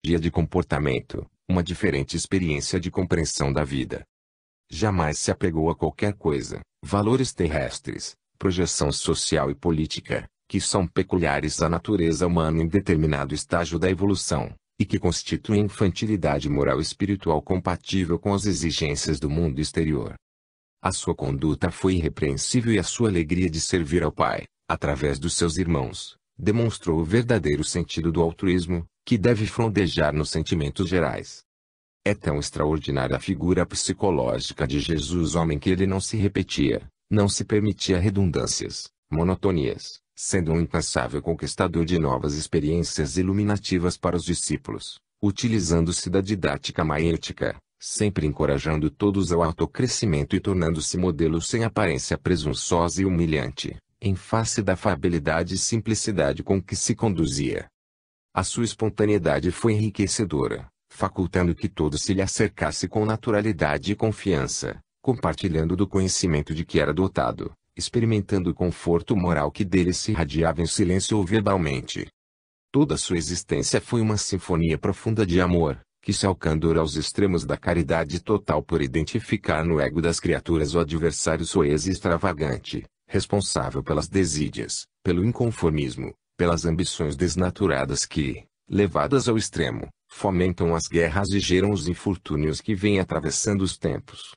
Dia de comportamento, uma diferente experiência de compreensão da vida. Jamais se apegou a qualquer coisa, valores terrestres, projeção social e política, que são peculiares à natureza humana em determinado estágio da evolução, e que constituem infantilidade moral e espiritual compatível com as exigências do mundo exterior. A sua conduta foi irrepreensível e a sua alegria de servir ao Pai, através dos seus irmãos, demonstrou o verdadeiro sentido do altruísmo, que deve frondejar nos sentimentos gerais. É tão extraordinária a figura psicológica de Jesus homem que ele não se repetia, não se permitia redundâncias, monotonias, sendo um incansável conquistador de novas experiências iluminativas para os discípulos, utilizando-se da didática maêtica, sempre encorajando todos ao autocrescimento e tornando-se modelo sem aparência presunçosa e humilhante, em face da afabilidade e simplicidade com que se conduzia. A sua espontaneidade foi enriquecedora, facultando que todo se lhe acercasse com naturalidade e confiança, compartilhando do conhecimento de que era dotado, experimentando o conforto moral que dele se irradiava em silêncio ou verbalmente. Toda sua existência foi uma sinfonia profunda de amor, que se alcançou aos extremos da caridade total por identificar no ego das criaturas o adversário soez e extravagante, responsável pelas desídias, pelo inconformismo, pelas ambições desnaturadas que, levadas ao extremo, fomentam as guerras e geram os infortúnios que vêm atravessando os tempos.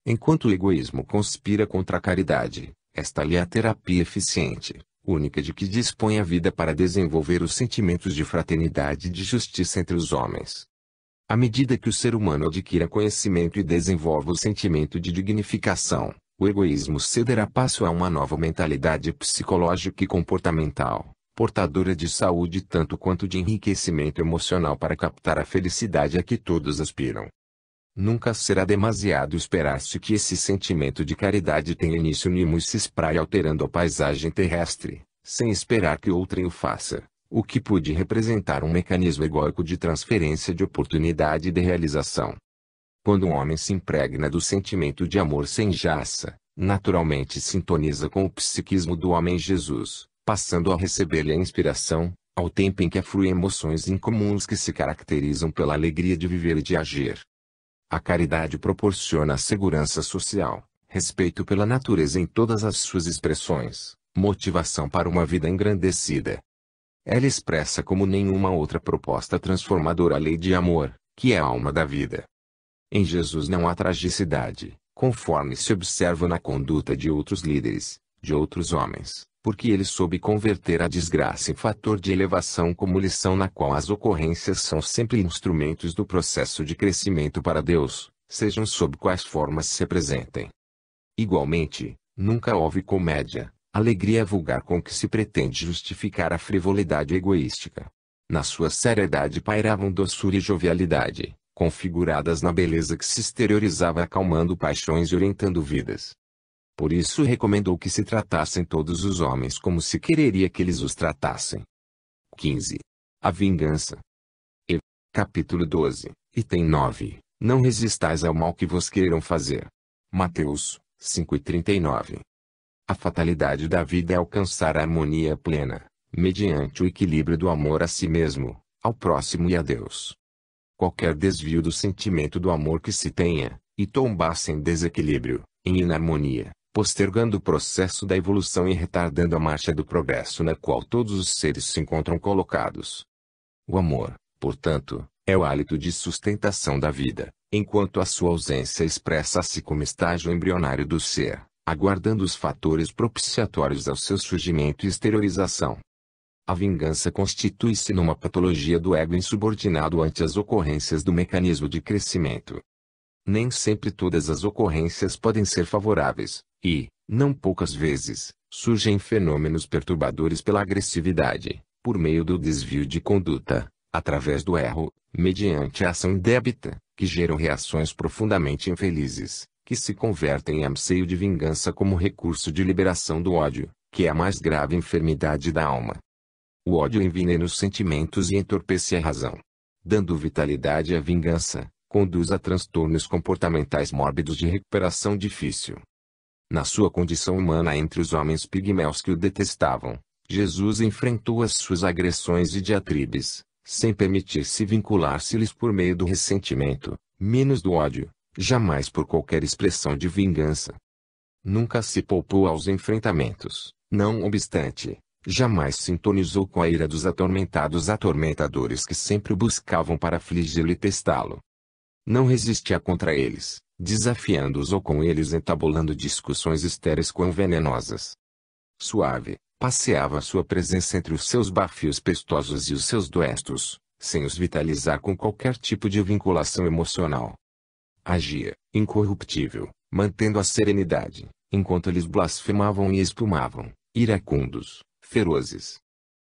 Enquanto o egoísmo conspira contra a caridade, esta-lhe é a terapia eficiente, única de que dispõe a vida para desenvolver os sentimentos de fraternidade e de justiça entre os homens. À medida que o ser humano adquira conhecimento e desenvolva o sentimento de dignificação, o egoísmo cederá passo a uma nova mentalidade psicológica e comportamental, portadora de saúde tanto quanto de enriquecimento emocional para captar a felicidade a que todos aspiram. Nunca será demasiado esperar-se que esse sentimento de caridade tenha início nimo e se espraie alterando a paisagem terrestre, sem esperar que outrem o faça, o que pode representar um mecanismo egóico de transferência de oportunidade e de realização. Quando um homem se impregna do sentimento de amor sem jaça, naturalmente sintoniza com o psiquismo do homem Jesus, passando a receber-lhe a inspiração, ao tempo em que afluem emoções incomuns que se caracterizam pela alegria de viver e de agir. A caridade proporciona a segurança social, respeito pela natureza em todas as suas expressões, motivação para uma vida engrandecida. Ela expressa como nenhuma outra proposta transformadora a lei de amor, que é a alma da vida. Em Jesus não há tragicidade, conforme se observa na conduta de outros líderes, de outros homens, porque ele soube converter a desgraça em fator de elevação como lição na qual as ocorrências são sempre instrumentos do processo de crescimento para Deus, sejam sob quais formas se apresentem. Igualmente, nunca houve comédia, alegria vulgar com que se pretende justificar a frivolidade egoística. Na sua seriedade pairavam doçura e jovialidade, configuradas na beleza que se exteriorizava acalmando paixões e orientando vidas. Por isso recomendou que se tratassem todos os homens como se quereria que eles os tratassem. 15. A vingança. Capítulo 12, item 9. Não resistais ao mal que vos queiram fazer. Mateus 5:39. A fatalidade da vida é alcançar a harmonia plena, mediante o equilíbrio do amor a si mesmo, ao próximo e a Deus. Qualquer desvio do sentimento do amor que se tenha, e tombar-se em desequilíbrio, em inarmonia, postergando o processo da evolução e retardando a marcha do progresso na qual todos os seres se encontram colocados. O amor, portanto, é o hálito de sustentação da vida, enquanto a sua ausência expressa-se como estágio embrionário do ser, aguardando os fatores propiciatórios ao seu surgimento e exteriorização. A vingança constitui-se numa patologia do ego insubordinado ante as ocorrências do mecanismo de crescimento. Nem sempre todas as ocorrências podem ser favoráveis, e, não poucas vezes, surgem fenômenos perturbadores pela agressividade, por meio do desvio de conduta, através do erro, mediante a ação indébita, que geram reações profundamente infelizes, que se convertem em anseio de vingança como recurso de liberação do ódio, que é a mais grave enfermidade da alma. O ódio envenena os sentimentos e entorpece a razão. Dando vitalidade à vingança, conduz a transtornos comportamentais mórbidos de recuperação difícil. Na sua condição humana entre os homens pigmeus que o detestavam, Jesus enfrentou as suas agressões e diatribes, sem permitir-se vincular-se-lhes por meio do ressentimento, menos do ódio, jamais por qualquer expressão de vingança. Nunca se poupou aos enfrentamentos, não obstante, jamais sintonizou com a ira dos atormentados atormentadores que sempre o buscavam para afligi-lo e testá-lo. Não resistia contra eles, desafiando-os ou com eles entabulando discussões estéreis quão venenosas. Suave, passeava sua presença entre os seus bafios pestosos e os seus duestos, sem os vitalizar com qualquer tipo de vinculação emocional. Agia, incorruptível, mantendo a serenidade, enquanto eles blasfemavam e espumavam, iracundos, ferozes.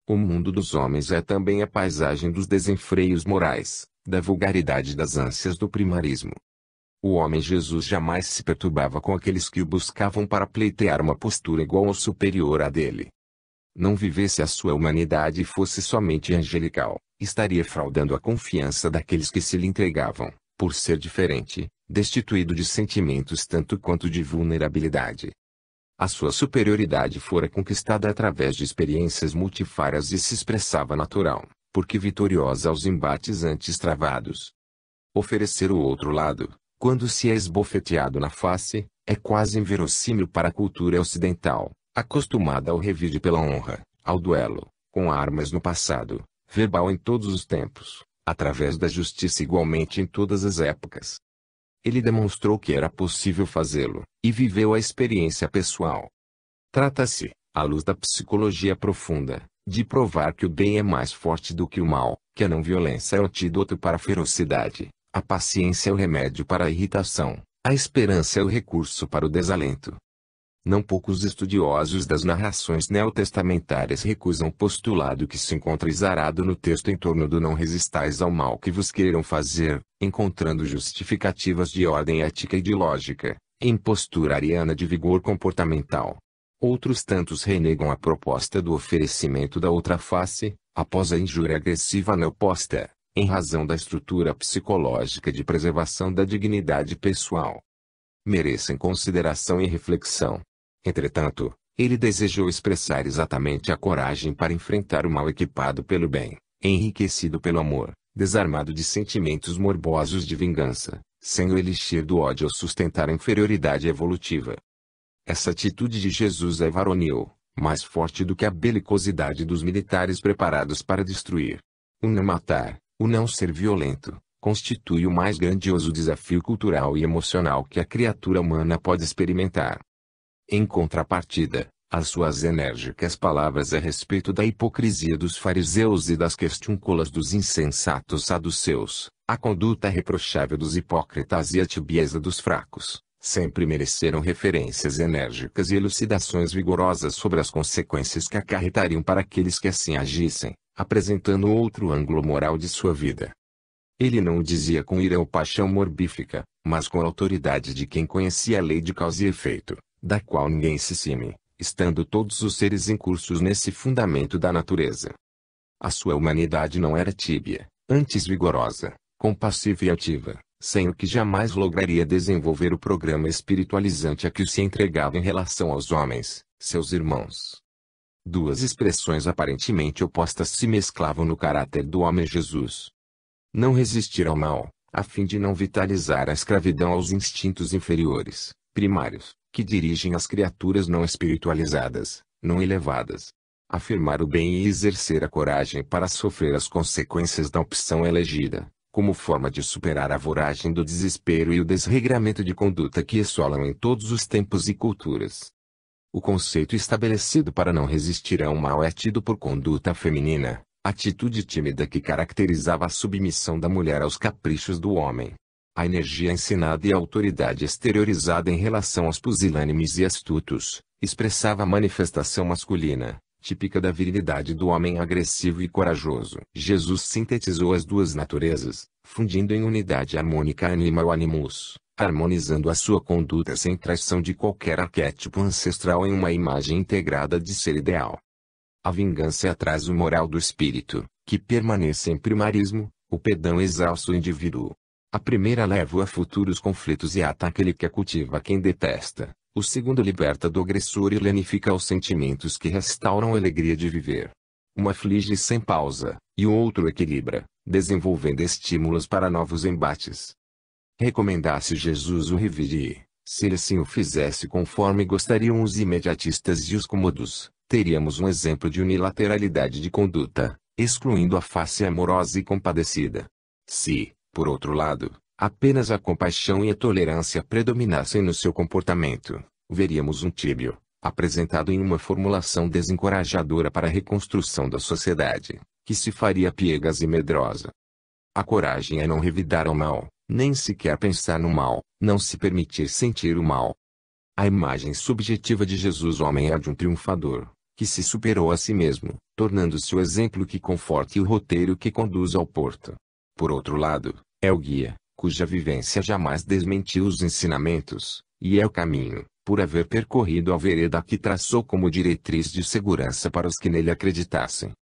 O mundo dos homens é também a paisagem dos desenfreios morais, da vulgaridade e das ânsias do primarismo. O homem Jesus jamais se perturbava com aqueles que o buscavam para pleitear uma postura igual ou superior à dele. Não vivesse a sua humanidade e fosse somente angelical, estaria fraudando a confiança daqueles que se lhe entregavam, por ser diferente, destituído de sentimentos tanto quanto de vulnerabilidade. A sua superioridade fora conquistada através de experiências multifárias e se expressava natural, porque vitoriosa aos embates antes travados. Oferecer o outro lado, quando se é esbofeteado na face, é quase inverossímil para a cultura ocidental, acostumada ao revide pela honra, ao duelo, com armas no passado, verbal em todos os tempos, através da justiça igualmente em todas as épocas. Ele demonstrou que era possível fazê-lo, e viveu a experiência pessoal. Trata-se, à luz da psicologia profunda, de provar que o bem é mais forte do que o mal, que a não-violência é o antídoto para a ferocidade, a paciência é o remédio para a irritação, a esperança é o recurso para o desalento. Não poucos estudiosos das narrações neotestamentárias recusam o postulado que se encontra exarado no texto em torno do não resistais ao mal que vos queiram fazer, encontrando justificativas de ordem ética e de lógica, em postura ariana de vigor comportamental. Outros tantos renegam a proposta do oferecimento da outra face, após a injúria agressiva não posta, em razão da estrutura psicológica de preservação da dignidade pessoal. Merecem consideração e reflexão. Entretanto, ele desejou expressar exatamente a coragem para enfrentar o mal equipado pelo bem, enriquecido pelo amor, desarmado de sentimentos morbosos de vingança, sem o elixir do ódio ou sustentar a inferioridade evolutiva. Essa atitude de Jesus é varonil, mais forte do que a belicosidade dos militares preparados para destruir. O não matar, o não ser violento, constitui o mais grandioso desafio cultural e emocional que a criatura humana pode experimentar. Em contrapartida, as suas enérgicas palavras a respeito da hipocrisia dos fariseus e das questiúnculas dos insensatos saduceus, a conduta reprochável dos hipócritas e a tibieza dos fracos, sempre mereceram referências enérgicas e elucidações vigorosas sobre as consequências que acarretariam para aqueles que assim agissem, apresentando outro ângulo moral de sua vida. Ele não o dizia com ira ou paixão morbífica, mas com a autoridade de quem conhecia a lei de causa e efeito, da qual ninguém se cime, estando todos os seres incursos nesse fundamento da natureza. A sua humanidade não era tíbia, antes vigorosa, compassiva e ativa, sem o que jamais lograria desenvolver o programa espiritualizante a que se entregava em relação aos homens, seus irmãos. Duas expressões aparentemente opostas se mesclavam no caráter do homem Jesus. Não resistir ao mal, a fim de não vitalizar a escravidão aos instintos inferiores, primários, que dirigem as criaturas não espiritualizadas, não elevadas. Afirmar o bem e exercer a coragem para sofrer as consequências da opção elegida, como forma de superar a voragem do desespero e o desregramento de conduta que assolam em todos os tempos e culturas. O conceito estabelecido para não resistir ao mal é tido por conduta feminina, atitude tímida que caracterizava a submissão da mulher aos caprichos do homem. A energia ensinada e a autoridade exteriorizada em relação aos pusilânimes e astutos, expressava a manifestação masculina, típica da virilidade do homem agressivo e corajoso. Jesus sintetizou as duas naturezas, fundindo em unidade harmônica animal animus, harmonizando a sua conduta sem traição de qualquer arquétipo ancestral em uma imagem integrada de ser ideal. A vingança é atraso moral do espírito, que permanece em primarismo, o pedão exausta o indivíduo. A primeira leva-o a futuros conflitos e ataca aquele que a cultiva quem detesta. O segundo liberta do agressor e lenifica os sentimentos que restauram a alegria de viver. um aflige sem pausa, e o outro equilibra, desenvolvendo estímulos para novos embates. Recomendasse Jesus o revirie, se ele assim o fizesse conforme gostariam os imediatistas e os cômodos, teríamos um exemplo de unilateralidade de conduta, excluindo a face amorosa e compadecida. Se, por outro lado, apenas a compaixão e a tolerância predominassem no seu comportamento, veríamos um Tíbio, apresentado em uma formulação desencorajadora para a reconstrução da sociedade, que se faria piegas e medrosa. A coragem é não revidar ao mal, nem sequer pensar no mal, não se permitir sentir o mal. A imagem subjetiva de Jesus homem é de um triunfador, que se superou a si mesmo, tornando-se o exemplo que conforta e o roteiro que conduz ao porto. Por outro lado, é o guia, cuja vivência jamais desmentiu os ensinamentos, e é o caminho, por haver percorrido a vereda que traçou como diretriz de segurança para os que nele acreditassem.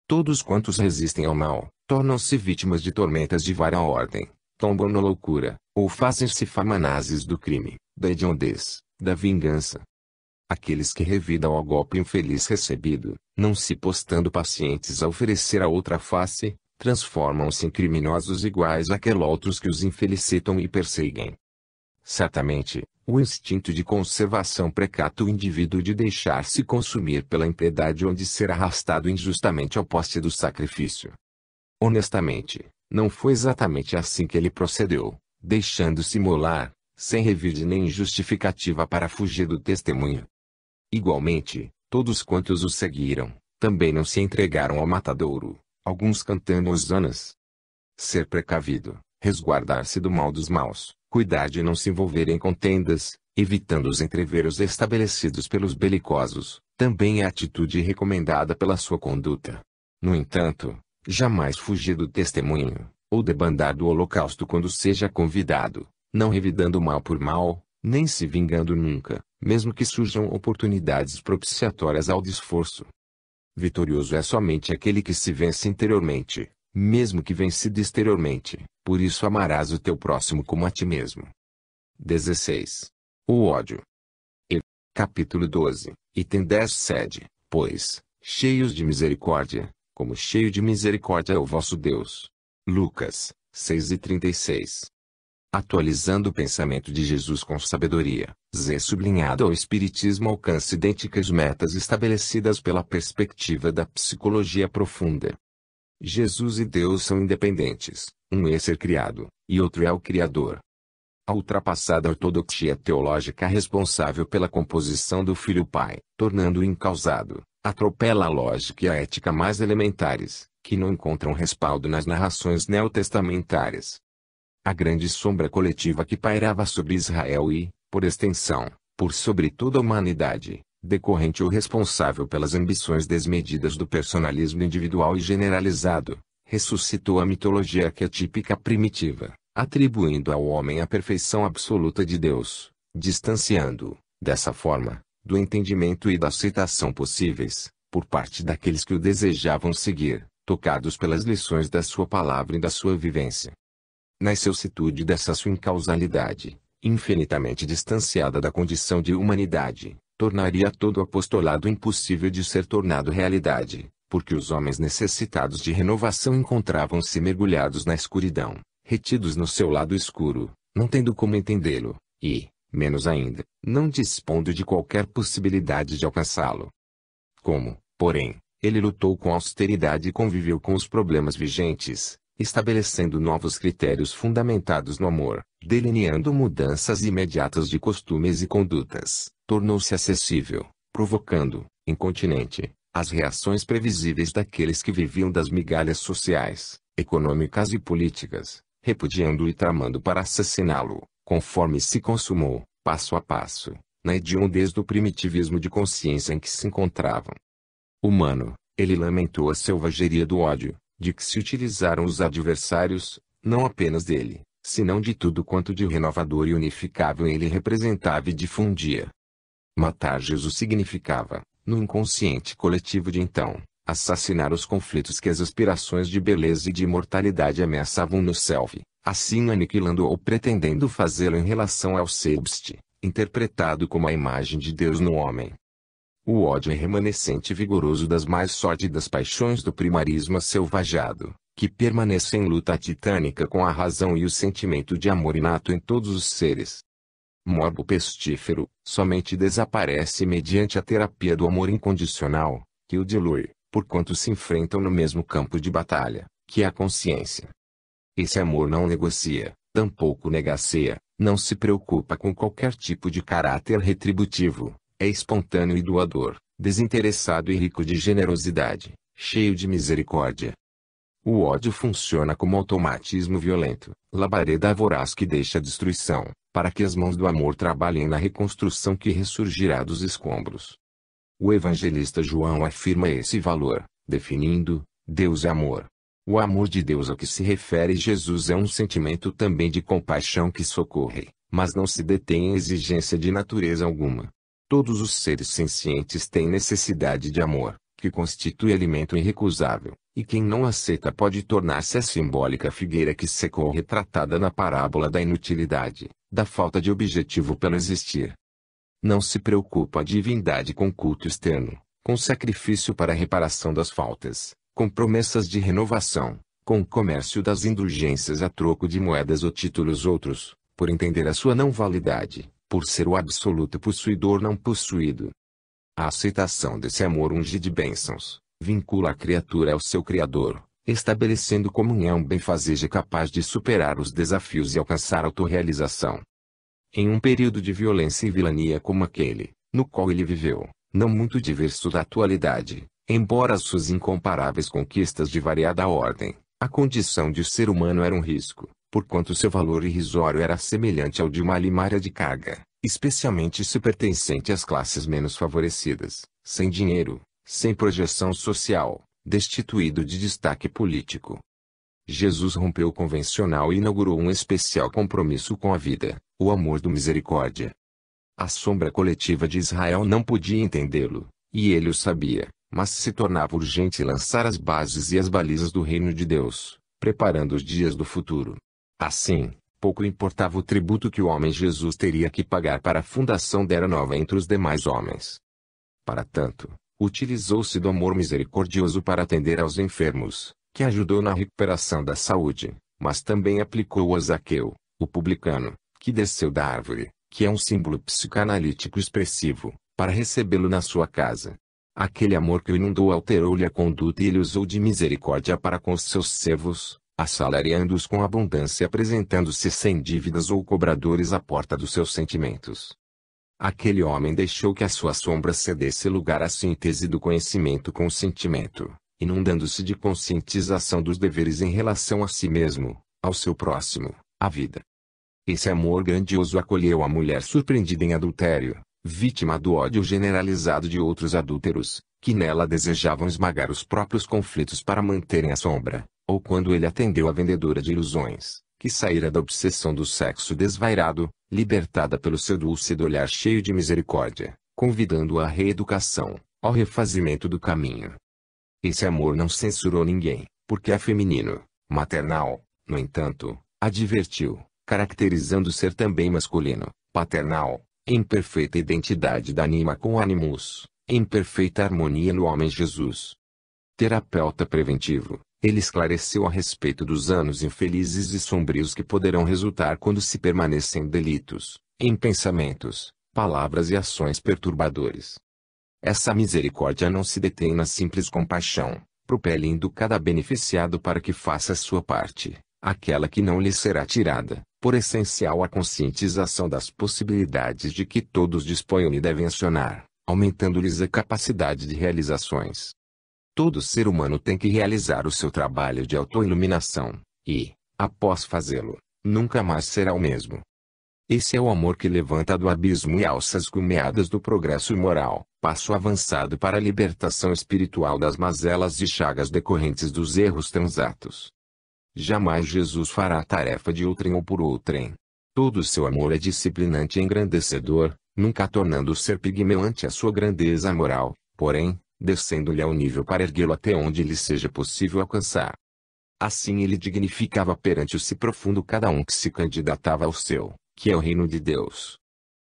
Todos quantos resistem ao mal, tornam-se vítimas de tormentas de vária ordem, tombam na loucura, ou fazem-se famanazes do crime, da hediondez, da vingança. Aqueles que revidam ao golpe infeliz recebido, não se postando pacientes a oferecer a outra face, transformam-se em criminosos iguais àqueles outros que os infelicitam e perseguem. Certamente, o instinto de conservação precata o indivíduo de deixar-se consumir pela impiedade onde ser arrastado injustamente ao poste do sacrifício. Honestamente, não foi exatamente assim que ele procedeu, deixando-se imolar, sem revide nem justificativa para fugir do testemunho. Igualmente, todos quantos o seguiram, também não se entregaram ao matadouro, alguns cantando hosanas. Ser precavido, resguardar-se do mal dos maus, cuidar de não se envolver em contendas, evitando os entreveros estabelecidos pelos belicosos, também é atitude recomendada pela sua conduta. No entanto, jamais fugir do testemunho, ou debandar do holocausto quando seja convidado, não revidando mal por mal, nem se vingando nunca, mesmo que surjam oportunidades propiciatórias ao desforço. Vitorioso é somente aquele que se vence interiormente, mesmo que vencido exteriormente, por isso amarás o teu próximo como a ti mesmo. 16. O ódio. Capítulo 12, item 10 sede, pois, cheios de misericórdia, como cheio de misericórdia é o vosso Deus. Lucas, 6:36. Atualizando o pensamento de Jesus com sabedoria, Z sublinhado ao Espiritismo alcança idênticas metas estabelecidas pela perspectiva da psicologia profunda. Jesus e Deus são independentes, um é ser criado, e outro é o Criador. A ultrapassada ortodoxia teológica responsável pela composição do Filho-Pai, tornando-o incausado, atropela a lógica e a ética mais elementares, que não encontram respaldo nas narrações neotestamentárias. A grande sombra coletiva que pairava sobre Israel e, por extensão, por sobre toda a humanidade, decorrente ou responsável pelas ambições desmedidas do personalismo individual e generalizado, ressuscitou a mitologia arquetípica primitiva, atribuindo ao homem a perfeição absoluta de Deus, distanciando-o, dessa forma, do entendimento e da aceitação possíveis, por parte daqueles que o desejavam seguir, tocados pelas lições da sua palavra e da sua vivência. Na excelsitude dessa sua incausalidade, infinitamente distanciada da condição de humanidade, tornaria todo o apostolado impossível de ser tornado realidade, porque os homens necessitados de renovação encontravam-se mergulhados na escuridão, retidos no seu lado escuro, não tendo como entendê-lo, e, menos ainda, não dispondo de qualquer possibilidade de alcançá-lo. Como, porém, ele lutou com austeridade e conviveu com os problemas vigentes, estabelecendo novos critérios fundamentados no amor, delineando mudanças imediatas de costumes e condutas, tornou-se acessível, provocando, incontinente, as reações previsíveis daqueles que viviam das migalhas sociais, econômicas e políticas, repudiando e tramando para assassiná-lo, conforme se consumou, passo a passo, na hediondez do primitivismo de consciência em que se encontravam. Humano, ele lamentou a selvageria do ódio, de que se utilizaram os adversários, não apenas dele, senão de tudo quanto de renovador e unificável ele representava e difundia. Matar Jesus significava, no inconsciente coletivo de então, assassinar os conflitos que as aspirações de beleza e de imortalidade ameaçavam no self, assim aniquilando ou pretendendo fazê-lo em relação ao subst, interpretado como a imagem de Deus no homem. O ódio é remanescente vigoroso das mais sórdidas paixões do primarismo aselvajado, que permanece em luta titânica com a razão e o sentimento de amor inato em todos os seres. Morbo pestífero, somente desaparece mediante a terapia do amor incondicional, que o dilui, porquanto se enfrentam no mesmo campo de batalha, que é a consciência. Esse amor não negocia, tampouco negaceia, não se preocupa com qualquer tipo de caráter retributivo, é espontâneo e doador, desinteressado e rico de generosidade, cheio de misericórdia. O ódio funciona como automatismo violento, labareda voraz que deixa a destruição, para que as mãos do amor trabalhem na reconstrução que ressurgirá dos escombros. O evangelista João afirma esse valor, definindo: Deus é amor. O amor de Deus ao que se refere Jesus é um sentimento também de compaixão que socorre, mas não se detém em exigência de natureza alguma. Todos os seres sencientes têm necessidade de amor, que constitui alimento irrecusável, e quem não aceita pode tornar-se a simbólica figueira que secou retratada na parábola da inutilidade, da falta de objetivo pelo existir. Não se preocupa a divindade com culto externo, com sacrifício para a reparação das faltas, com promessas de renovação, com o comércio das indulgências a troco de moedas ou títulos outros, por entender a sua não validade, por ser o absoluto possuidor não possuído. A aceitação desse amor unge de bênçãos, vincula a criatura ao seu Criador, estabelecendo comunhão benfazeja capaz de superar os desafios e alcançar autorrealização. Em um período de violência e vilania como aquele, no qual ele viveu, não muito diverso da atualidade, embora as suas incomparáveis conquistas de variada ordem, a condição de ser humano era um risco, porquanto seu valor irrisório era semelhante ao de uma limária de carga, especialmente se pertencente às classes menos favorecidas, sem dinheiro, sem projeção social, destituído de destaque político. Jesus rompeu o convencional e inaugurou um especial compromisso com a vida, o amor do misericórdia. A sombra coletiva de Israel não podia entendê-lo, e ele o sabia, mas se tornava urgente lançar as bases e as balizas do reino de Deus, preparando os dias do futuro. Assim, pouco importava o tributo que o homem Jesus teria que pagar para a fundação da era nova entre os demais homens. Para tanto, utilizou-se do amor misericordioso para atender aos enfermos, que ajudou na recuperação da saúde, mas também aplicou-o a Zaqueu, o publicano, que desceu da árvore, que é um símbolo psicanalítico expressivo, para recebê-lo na sua casa. Aquele amor que o inundou alterou-lhe a conduta e ele usou de misericórdia para com os seus servos, assalariando-os com abundância e apresentando-se sem dívidas ou cobradores à porta dos seus sentimentos. Aquele homem deixou que a sua sombra cedesse lugar à síntese do conhecimento com o sentimento, inundando-se de conscientização dos deveres em relação a si mesmo, ao seu próximo, à vida. Esse amor grandioso acolheu a mulher surpreendida em adultério, vítima do ódio generalizado de outros adúlteros, que nela desejavam esmagar os próprios conflitos para manterem a sombra, ou quando ele atendeu a vendedora de ilusões, que saíra da obsessão do sexo desvairado, libertada pelo seu dúlcido olhar cheio de misericórdia, convidando-a à reeducação, ao refazimento do caminho. Esse amor não censurou ninguém, porque é feminino, maternal, no entanto, advertiu, caracterizando ser também masculino, paternal, em perfeita identidade da anima com o animus, em perfeita harmonia no homem Jesus. Terapeuta preventivo, ele esclareceu a respeito dos anos infelizes e sombrios que poderão resultar quando se permanecer em delitos, em pensamentos, palavras e ações perturbadores. Essa misericórdia não se detém na simples compaixão, propelindo cada beneficiado para que faça a sua parte, aquela que não lhe será tirada, por essencial a conscientização das possibilidades de que todos disponham e devem acionar, aumentando-lhes a capacidade de realizações. Todo ser humano tem que realizar o seu trabalho de autoiluminação, e, após fazê-lo, nunca mais será o mesmo. Esse é o amor que levanta do abismo e alça as cumeadas do progresso moral, passo avançado para a libertação espiritual das mazelas e chagas decorrentes dos erros transatos. Jamais Jesus fará a tarefa de outrem ou por outrem. Todo o seu amor é disciplinante e engrandecedor, nunca tornando o ser pigmeu ante a sua grandeza moral, porém, descendo-lhe ao nível para erguê-lo até onde lhe seja possível alcançar. Assim ele dignificava perante o si profundo cada um que se candidatava ao seu, que é o reino de Deus.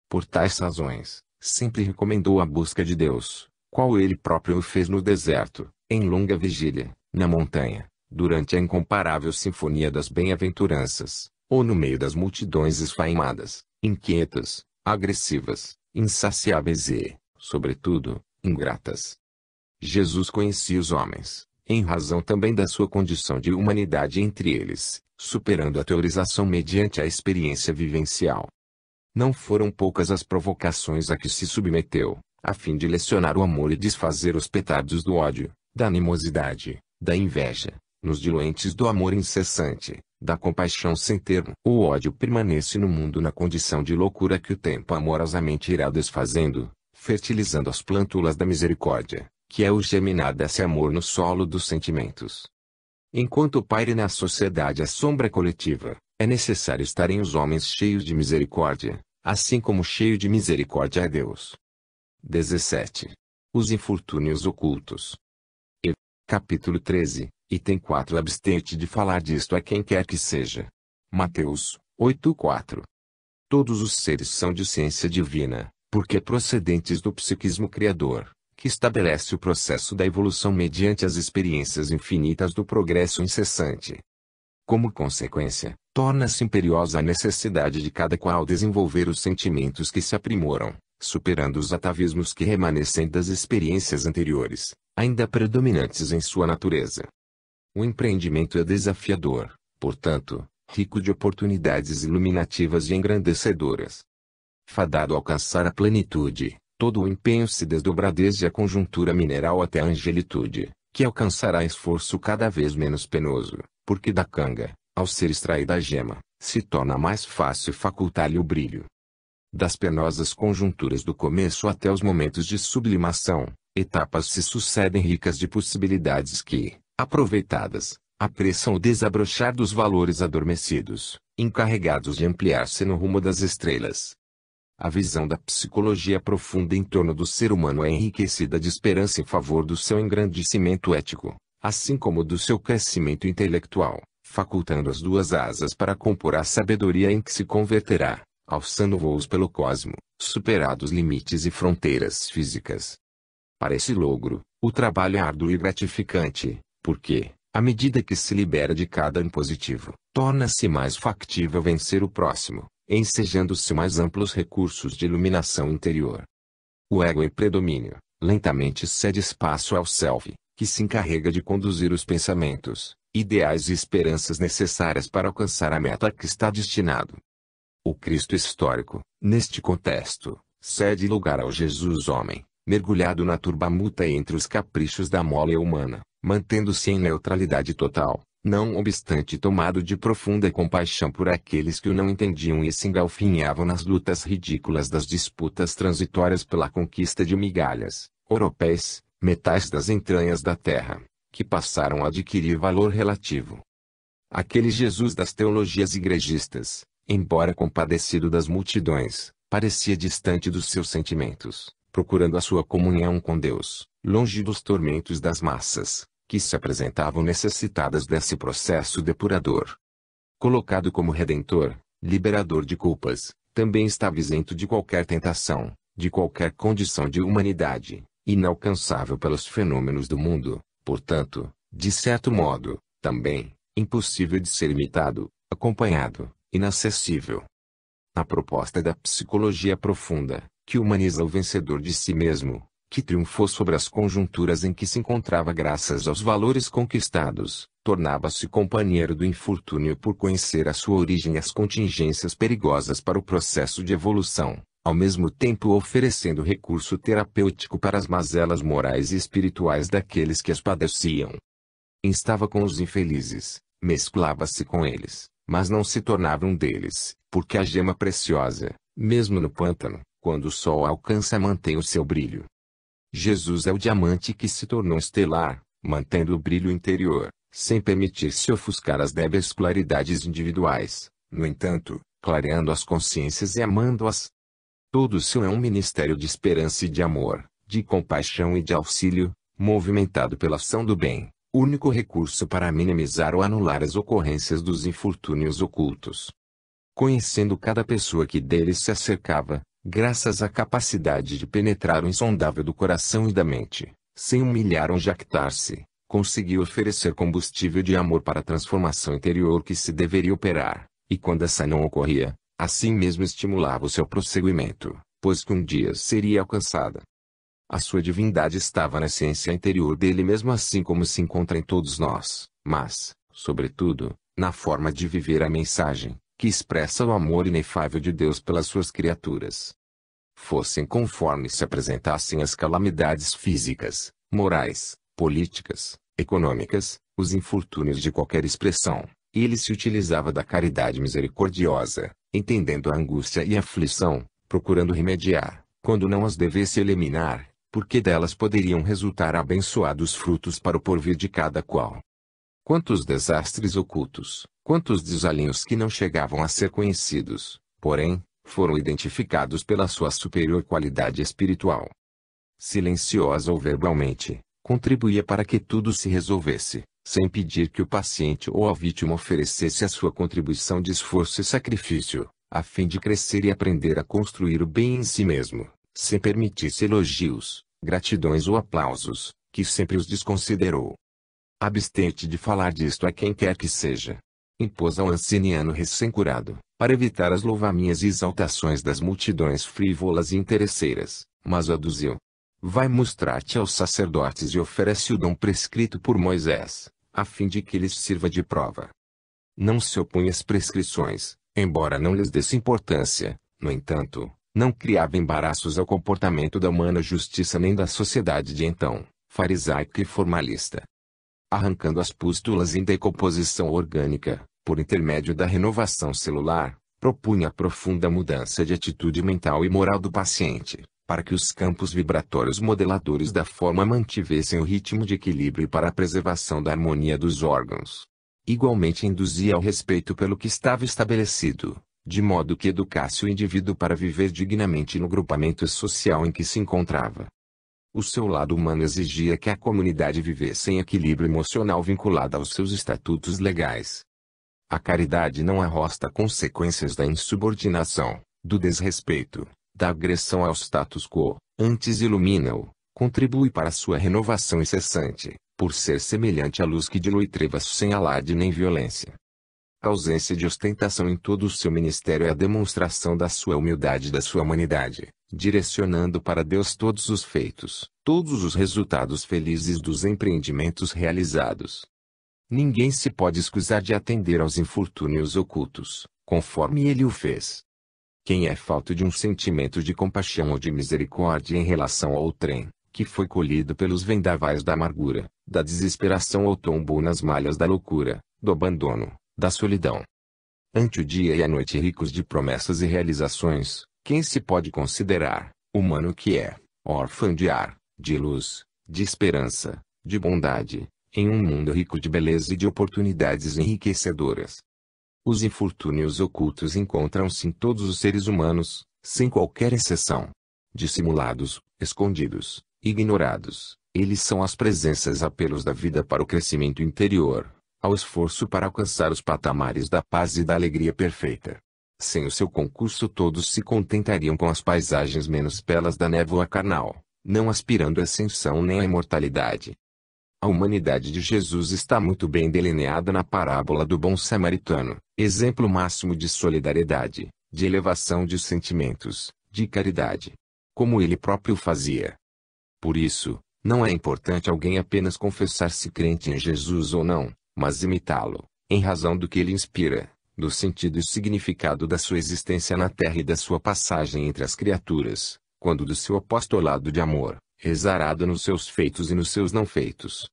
Por tais razões, sempre recomendou a busca de Deus, qual ele próprio o fez no deserto, em longa vigília, na montanha, durante a incomparável sinfonia das bem-aventuranças, ou no meio das multidões esfaimadas, inquietas, agressivas, insaciáveis e, sobretudo, ingratas. Jesus conhecia os homens, em razão também da sua condição de humanidade entre eles, superando a teorização mediante a experiência vivencial. Não foram poucas as provocações a que se submeteu, a fim de lecionar o amor e desfazer os petardos do ódio, da animosidade, da inveja, nos diluentes do amor incessante, da compaixão sem termo. O ódio permanece no mundo na condição de loucura que o tempo amorosamente irá desfazendo, fertilizando as plântulas da misericórdia, que é o germinar desse amor no solo dos sentimentos. Enquanto paire na sociedade a sombra coletiva, é necessário estarem os homens cheios de misericórdia, assim como cheio de misericórdia é Deus. 17. Os infortúnios ocultos. Capítulo 13, item 4. Abstente de falar disto a quem quer que seja. Mateus 8:4. Todos os seres são de ciência divina, porque procedentes do psiquismo criador, que estabelece o processo da evolução mediante as experiências infinitas do progresso incessante. Como consequência, torna-se imperiosa a necessidade de cada qual desenvolver os sentimentos que se aprimoram, superando os atavismos que remanescem das experiências anteriores, ainda predominantes em sua natureza. O empreendimento é desafiador, portanto, rico de oportunidades iluminativas e engrandecedoras. Fadado a alcançar a plenitude, todo o empenho se desdobra desde a conjuntura mineral até a angelitude, que alcançará esforço cada vez menos penoso, porque da canga, ao ser extraída a gema, se torna mais fácil facultar-lhe o brilho. Das penosas conjunturas do começo até os momentos de sublimação, etapas se sucedem ricas de possibilidades que, aproveitadas, apressam o desabrochar dos valores adormecidos, encarregados de ampliar-se no rumo das estrelas. A visão da psicologia profunda em torno do ser humano é enriquecida de esperança em favor do seu engrandecimento ético, assim como do seu crescimento intelectual, facultando as duas asas para compor a sabedoria em que se converterá, alçando voos pelo cosmo, superados limites e fronteiras físicas. Para esse logro, o trabalho é árduo e gratificante, porque, à medida que se libera de cada impositivo, torna-se mais factível vencer o próximo, ensejando-se mais amplos recursos de iluminação interior. O ego em predomínio, lentamente cede espaço ao self, que se encarrega de conduzir os pensamentos, ideais e esperanças necessárias para alcançar a meta a que está destinado. O Cristo histórico, neste contexto, cede lugar ao Jesus homem, mergulhado na turbamuta entre os caprichos da mole humana, mantendo-se em neutralidade total, não obstante tomado de profunda compaixão por aqueles que o não entendiam e se engalfinhavam nas lutas ridículas das disputas transitórias pela conquista de migalhas, ouropéis, metais das entranhas da terra, que passaram a adquirir valor relativo. Aquele Jesus das teologias igrejistas, embora compadecido das multidões, parecia distante dos seus sentimentos, procurando a sua comunhão com Deus, longe dos tormentos das massas, que se apresentavam necessitadas desse processo depurador. Colocado como redentor, liberador de culpas, também estava isento de qualquer tentação, de qualquer condição de humanidade, inalcançável pelos fenômenos do mundo, portanto, de certo modo, também, impossível de ser imitado, acompanhado, inacessível. A proposta da psicologia profunda, que humaniza o vencedor de si mesmo, que triunfou sobre as conjunturas em que se encontrava graças aos valores conquistados, tornava-se companheiro do infortúnio por conhecer a sua origem e as contingências perigosas para o processo de evolução, ao mesmo tempo oferecendo recurso terapêutico para as mazelas morais e espirituais daqueles que as padeciam. Estava com os infelizes, mesclava-se com eles, mas não se tornava um deles, porque a gema preciosa, mesmo no pântano, quando o sol alcança, mantém o seu brilho. Jesus é o diamante que se tornou estelar, mantendo o brilho interior, sem permitir-se ofuscar as débeis claridades individuais, no entanto, clareando as consciências e amando-as. Todo o seu é um ministério de esperança e de amor, de compaixão e de auxílio, movimentado pela ação do bem, único recurso para minimizar ou anular as ocorrências dos infortúnios ocultos. Conhecendo cada pessoa que dele se acercava, graças à capacidade de penetrar o insondável do coração e da mente, sem humilhar ou jactar-se, conseguiu oferecer combustível de amor para a transformação interior que se deveria operar, e quando essa não ocorria, assim mesmo estimulava o seu prosseguimento, pois que um dia seria alcançada. A sua divindade estava na essência interior dele mesmo, assim como se encontra em todos nós, mas, sobretudo, na forma de viver a mensagem, que expressa o amor inefável de Deus pelas suas criaturas. Fossem conforme se apresentassem as calamidades físicas, morais, políticas, econômicas, os infortúnios de qualquer expressão, ele se utilizava da caridade misericordiosa, entendendo a angústia e a aflição, procurando remediar, quando não as devesse eliminar, porque delas poderiam resultar abençoados frutos para o porvir de cada qual. Quantos desastres ocultos, quantos desalinhos que não chegavam a ser conhecidos, porém, foram identificados pela sua superior qualidade espiritual. Silenciosa ou verbalmente, contribuía para que tudo se resolvesse, sem pedir que o paciente ou a vítima oferecesse a sua contribuição de esforço e sacrifício, a fim de crescer e aprender a construir o bem em si mesmo, sem permitir-se elogios, gratidões ou aplausos, que sempre os desconsiderou. Abstente de falar disto a quem quer que seja. Impôs ao anciano recém-curado, para evitar as louvaminhas e exaltações das multidões frívolas e interesseiras, mas aduziu: vai mostrar-te aos sacerdotes e oferece o dom prescrito por Moisés, a fim de que lhes sirva de prova. Não se opunha às prescrições, embora não lhes desse importância, no entanto, não criava embaraços ao comportamento da humana justiça nem da sociedade de então, farisaica e formalista. Arrancando as pústulas em decomposição orgânica, por intermédio da renovação celular, propunha a profunda mudança de atitude mental e moral do paciente, para que os campos vibratórios modeladores da forma mantivessem o ritmo de equilíbrio e para a preservação da harmonia dos órgãos. Igualmente induzia ao respeito pelo que estava estabelecido, de modo que educasse o indivíduo para viver dignamente no grupamento social em que se encontrava. O seu lado humano exigia que a comunidade vivesse em equilíbrio emocional vinculado aos seus estatutos legais. A caridade não arrosta consequências da insubordinação, do desrespeito, da agressão ao status quo, antes ilumina-o, contribui para sua renovação incessante, por ser semelhante à luz que dilui trevas sem alarde nem violência. A ausência de ostentação em todo o seu ministério é a demonstração da sua humildade e da sua humanidade, direcionando para Deus todos os feitos, todos os resultados felizes dos empreendimentos realizados. Ninguém se pode escusar de atender aos infortúnios ocultos, conforme ele o fez. Quem é falto de um sentimento de compaixão ou de misericórdia em relação ao trem, que foi colhido pelos vendavais da amargura, da desesperação ou tombou nas malhas da loucura, do abandono, da solidão. Ante o dia e a noite ricos de promessas e realizações, quem se pode considerar, humano que é, órfão de ar, de luz, de esperança, de bondade, em um mundo rico de beleza e de oportunidades enriquecedoras? Os infortúnios ocultos encontram-se em todos os seres humanos, sem qualquer exceção. Dissimulados, escondidos, ignorados, eles são as presenças apelos da vida para o crescimento interior, ao esforço para alcançar os patamares da paz e da alegria perfeita. Sem o seu concurso todos se contentariam com as paisagens menos belas da névoa carnal, não aspirando à ascensão nem à imortalidade. A humanidade de Jesus está muito bem delineada na parábola do bom samaritano, exemplo máximo de solidariedade, de elevação de sentimentos, de caridade. Como ele próprio fazia. Por isso, não é importante alguém apenas confessar-se crente em Jesus ou não, mas imitá-lo, em razão do que ele inspira, do sentido e significado da sua existência na terra e da sua passagem entre as criaturas, quando do seu apostolado de amor, exarado nos seus feitos e nos seus não feitos.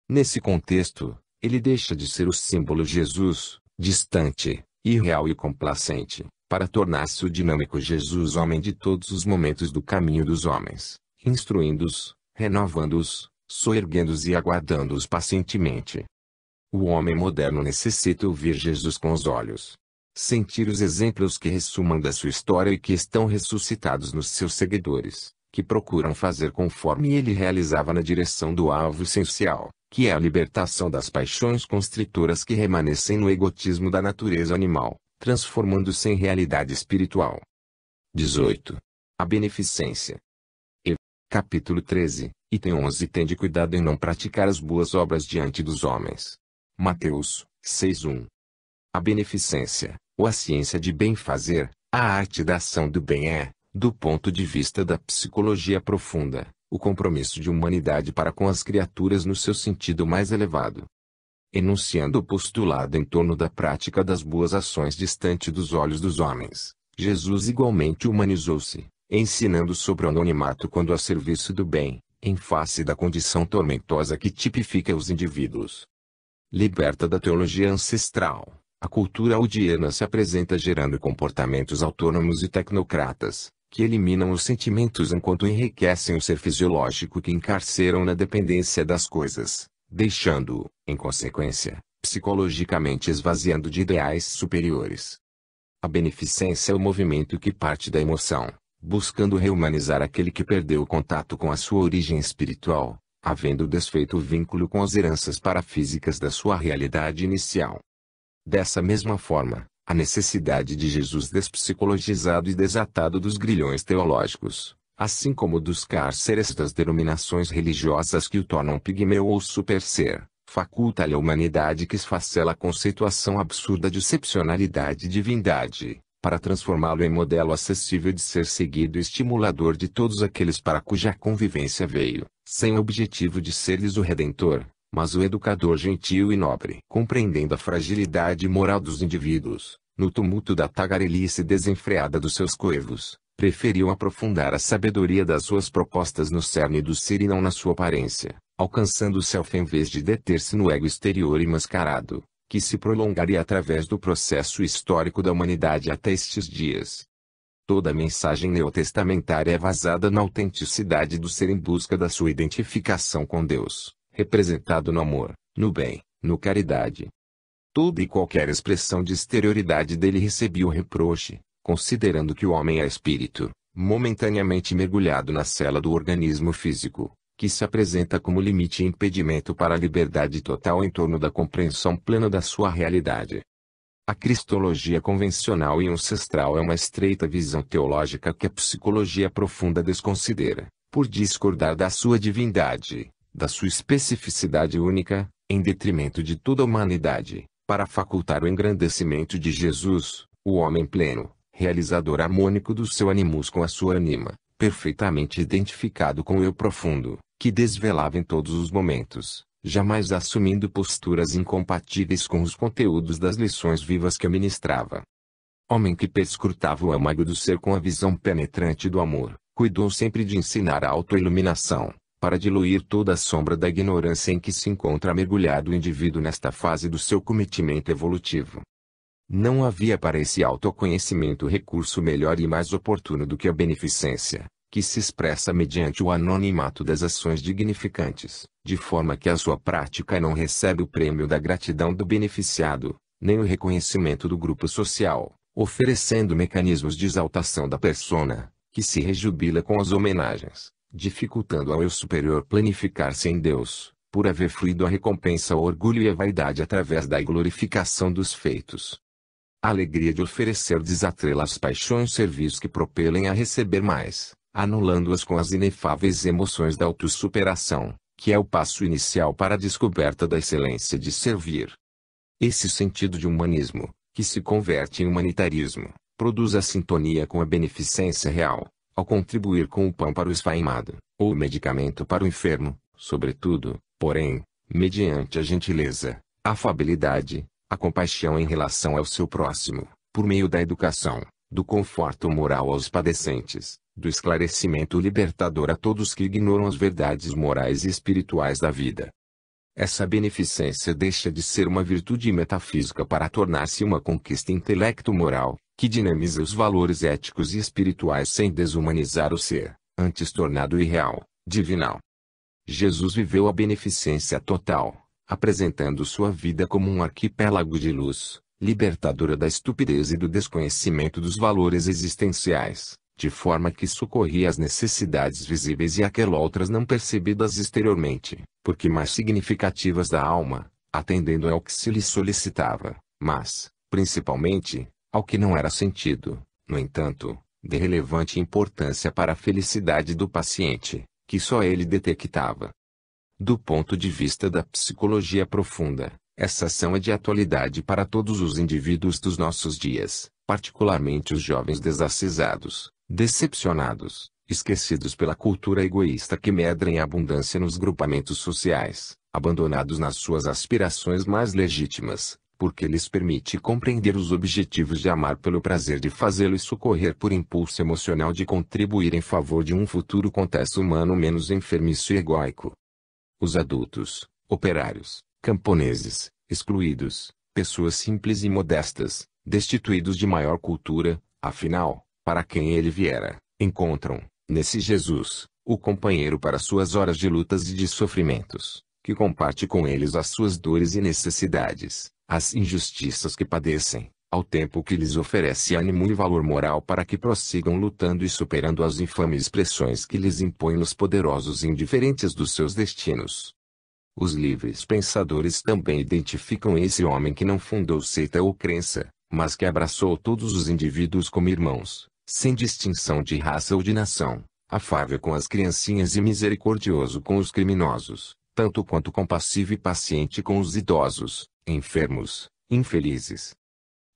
Nesse contexto, ele deixa de ser o símbolo Jesus, distante, irreal e complacente, para tornar-se o dinâmico Jesus homem de todos os momentos do caminho dos homens, instruindo-os, renovando-os, soerguendo-os e aguardando-os pacientemente. O homem moderno necessita ouvir Jesus com os olhos. Sentir os exemplos que ressumam da sua história e que estão ressuscitados nos seus seguidores, que procuram fazer conforme ele realizava na direção do alvo essencial, que é a libertação das paixões constritoras que remanescem no egotismo da natureza animal, transformando-se em realidade espiritual. 18. A beneficência. Capítulo 13, item 11. Tende cuidado em não praticar as boas obras diante dos homens. Mateus 6:1. A beneficência, ou a ciência de bem fazer, a arte da ação do bem é, do ponto de vista da psicologia profunda, o compromisso de humanidade para com as criaturas no seu sentido mais elevado. Enunciando o postulado em torno da prática das boas ações distante dos olhos dos homens, Jesus igualmente humanizou-se, ensinando sobre o anonimato quando a serviço do bem, em face da condição tormentosa que tipifica os indivíduos. Liberta da teologia ancestral, a cultura audiana se apresenta gerando comportamentos autônomos e tecnocratas, que eliminam os sentimentos enquanto enriquecem o ser fisiológico que encarceram na dependência das coisas, deixando-o, em consequência, psicologicamente esvaziando de ideais superiores. A beneficência é o movimento que parte da emoção, buscando rehumanizar aquele que perdeu o contato com a sua origem espiritual, havendo desfeito o vínculo com as heranças parafísicas da sua realidade inicial. Dessa mesma forma, a necessidade de Jesus despsicologizado e desatado dos grilhões teológicos, assim como dos cárceres das denominações religiosas que o tornam pigmeu ou super-ser, faculta-lhe a humanidade que esfacela a conceituação absurda de excepcionalidade e divindade, para transformá-lo em modelo acessível de ser seguido e estimulador de todos aqueles para cuja convivência veio, sem o objetivo de ser-lhes o redentor, mas o educador gentil e nobre. Compreendendo a fragilidade moral dos indivíduos, no tumulto da tagarelice desenfreada dos seus coevos, preferiu aprofundar a sabedoria das suas propostas no cerne do ser e não na sua aparência, alcançando o self em vez de deter-se no ego exterior e mascarado, que se prolongaria através do processo histórico da humanidade até estes dias. Toda a mensagem neotestamentária é vazada na autenticidade do ser em busca da sua identificação com Deus, representado no amor, no bem, no caridade. Toda e qualquer expressão de exterioridade dele recebia o reproche, considerando que o homem é espírito, momentaneamente mergulhado na cela do organismo físico, que se apresenta como limite e impedimento para a liberdade total em torno da compreensão plena da sua realidade. A cristologia convencional e ancestral é uma estreita visão teológica que a psicologia profunda desconsidera, por discordar da sua divindade, da sua especificidade única, em detrimento de toda a humanidade, para facultar o engrandecimento de Jesus, o homem pleno, realizador harmônico do seu animus com a sua anima, perfeitamente identificado com o eu profundo, que desvelava em todos os momentos, jamais assumindo posturas incompatíveis com os conteúdos das lições vivas que ministrava. Homem que perscrutava o âmago do ser com a visão penetrante do amor, cuidou sempre de ensinar a autoiluminação, para diluir toda a sombra da ignorância em que se encontra mergulhado o indivíduo nesta fase do seu cometimento evolutivo. Não havia para esse autoconhecimento recurso melhor e mais oportuno do que a beneficência, que se expressa mediante o anonimato das ações dignificantes, de forma que a sua prática não recebe o prêmio da gratidão do beneficiado, nem o reconhecimento do grupo social, oferecendo mecanismos de exaltação da persona, que se rejubila com as homenagens, dificultando ao eu superior planificar-se em Deus, por haver fluído a recompensa ao orgulho e à vaidade através da glorificação dos feitos. A alegria de oferecer desatrela as paixões servis que propelem a receber mais, anulando-as com as inefáveis emoções da autossuperação, que é o passo inicial para a descoberta da excelência de servir. Esse sentido de humanismo, que se converte em humanitarismo, produz a sintonia com a beneficência real, ao contribuir com o pão para o esfaimado, ou o medicamento para o enfermo, sobretudo, porém, mediante a gentileza, a afabilidade, a compaixão em relação ao seu próximo, por meio da educação, do conforto moral aos padecentes, do esclarecimento libertador a todos que ignoram as verdades morais e espirituais da vida. Essa beneficência deixa de ser uma virtude metafísica para tornar-se uma conquista intelecto-moral, que dinamiza os valores éticos e espirituais sem desumanizar o ser, antes tornado irreal, divinal. Jesus viveu a beneficência total, apresentando sua vida como um arquipélago de luz, libertadora da estupidez e do desconhecimento dos valores existenciais, de forma que socorria as necessidades visíveis e aquelas não percebidas exteriormente, porque mais significativas da alma, atendendo ao que se lhe solicitava, mas, principalmente, ao que não era sentido, no entanto, de relevante importância para a felicidade do paciente, que só ele detectava. Do ponto de vista da psicologia profunda, essa ação é de atualidade para todos os indivíduos dos nossos dias, particularmente os jovens desacesados, decepcionados, esquecidos pela cultura egoísta que medra em abundância nos grupamentos sociais, abandonados nas suas aspirações mais legítimas, porque lhes permite compreender os objetivos de amar pelo prazer de fazê-lo e socorrer por impulso emocional de contribuir em favor de um futuro contexto humano menos enfermiço e egóico. Os adultos, operários, camponeses, excluídos, pessoas simples e modestas, destituídos de maior cultura, afinal, para quem ele viera, encontram, nesse Jesus, o companheiro para suas horas de lutas e de sofrimentos, que comparte com eles as suas dores e necessidades, as injustiças que padecem, ao tempo que lhes oferece ânimo e valor moral para que prossigam lutando e superando as infames pressões que lhes impõem os poderosos indiferentes dos seus destinos. Os livres pensadores também identificam esse homem que não fundou seita ou crença, mas que abraçou todos os indivíduos como irmãos, sem distinção de raça ou de nação, afável com as criancinhas e misericordioso com os criminosos, tanto quanto compassivo e paciente com os idosos, enfermos, infelizes.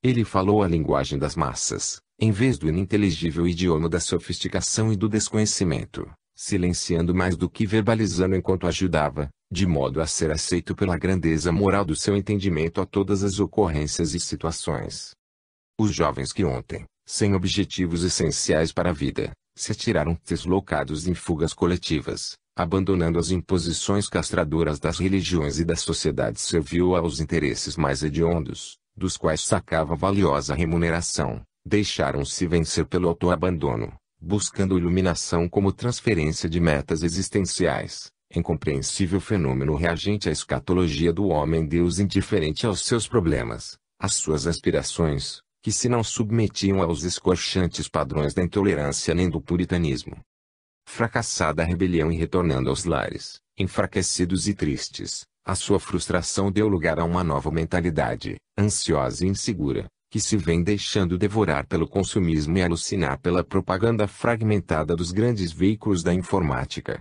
Ele falou a linguagem das massas, em vez do ininteligível idioma da sofisticação e do desconhecimento, silenciando mais do que verbalizando enquanto ajudava, de modo a ser aceito pela grandeza moral do seu entendimento a todas as ocorrências e situações. Os jovens que ontem, sem objetivos essenciais para a vida, se atiraram deslocados em fugas coletivas, abandonando as imposições castradoras das religiões e da sociedade servil aos interesses mais hediondos, dos quais sacava valiosa remuneração, deixaram-se vencer pelo autoabandono, buscando iluminação como transferência de metas existenciais, incompreensível fenômeno reagente à escatologia do homem-deus indiferente aos seus problemas, às suas aspirações, que se não submetiam aos escorchantes padrões da intolerância nem do puritanismo. Fracassada a rebelião e retornando aos lares, enfraquecidos e tristes, a sua frustração deu lugar a uma nova mentalidade, ansiosa e insegura, que se vem deixando devorar pelo consumismo e alucinar pela propaganda fragmentada dos grandes veículos da informática.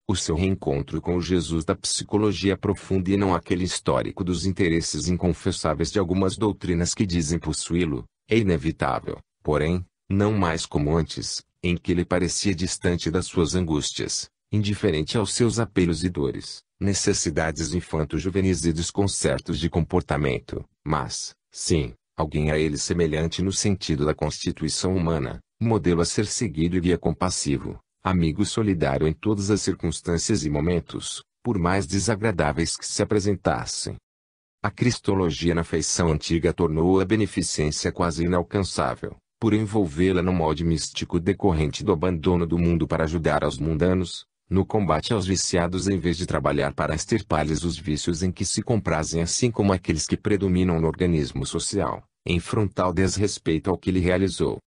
O seu reencontro com o Jesus da psicologia profunda e não aquele histórico dos interesses inconfessáveis de algumas doutrinas que dizem possuí-lo, é inevitável, porém, não mais como antes, em que ele parecia distante das suas angústias, indiferente aos seus apelos e dores, necessidades infanto-juvenis e desconcertos de comportamento, mas, sim, alguém a ele semelhante no sentido da constituição humana, modelo a ser seguido e guia compassivo, amigo solidário em todas as circunstâncias e momentos, por mais desagradáveis que se apresentassem. A cristologia na feição antiga tornou a beneficência quase inalcançável, por envolvê-la no molde místico decorrente do abandono do mundo para ajudar aos mundanos, no combate aos viciados em vez de trabalhar para extirpar-lhes os vícios em que se comprazem assim como aqueles que predominam no organismo social, em frontal desrespeito ao que ele realizou.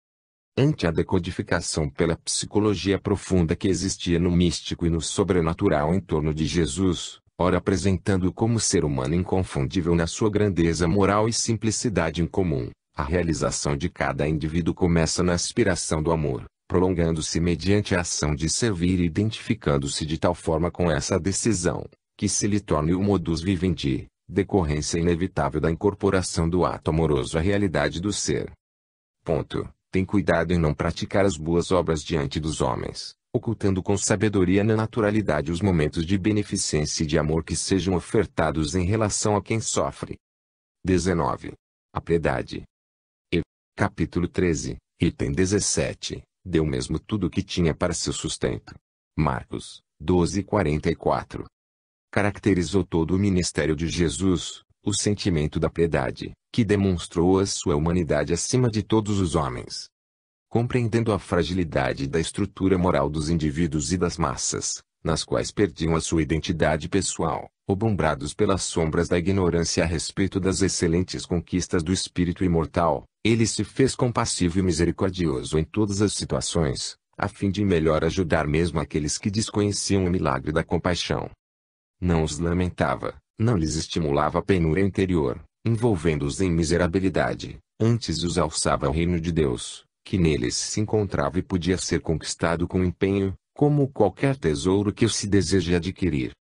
Ante a decodificação pela psicologia profunda que existia no místico e no sobrenatural em torno de Jesus, ora apresentando-o como ser humano inconfundível na sua grandeza moral e simplicidade incomum, a realização de cada indivíduo começa na aspiração do amor, prolongando-se mediante a ação de servir e identificando-se de tal forma com essa decisão, que se lhe torne o modus vivendi, decorrência inevitável da incorporação do ato amoroso à realidade do ser. Ponto. Tem cuidado em não praticar as boas obras diante dos homens, ocultando com sabedoria na naturalidade os momentos de beneficência e de amor que sejam ofertados em relação a quem sofre. 19. A piedade. Capítulo 13, item 17, deu mesmo tudo o que tinha para seu sustento. Marcos, 12:44. Caracterizou todo o ministério de Jesus, o sentimento da piedade, que demonstrou a sua humanidade acima de todos os homens. Compreendendo a fragilidade da estrutura moral dos indivíduos e das massas, nas quais perdiam a sua identidade pessoal, obumbrados pelas sombras da ignorância a respeito das excelentes conquistas do espírito imortal, ele se fez compassivo e misericordioso em todas as situações, a fim de melhor ajudar mesmo aqueles que desconheciam o milagre da compaixão. Não os lamentava, não lhes estimulava a penúria interior, envolvendo-os em miserabilidade, antes os alçava ao reino de Deus, que neles se encontrava e podia ser conquistado com empenho, como qualquer tesouro que se deseje adquirir.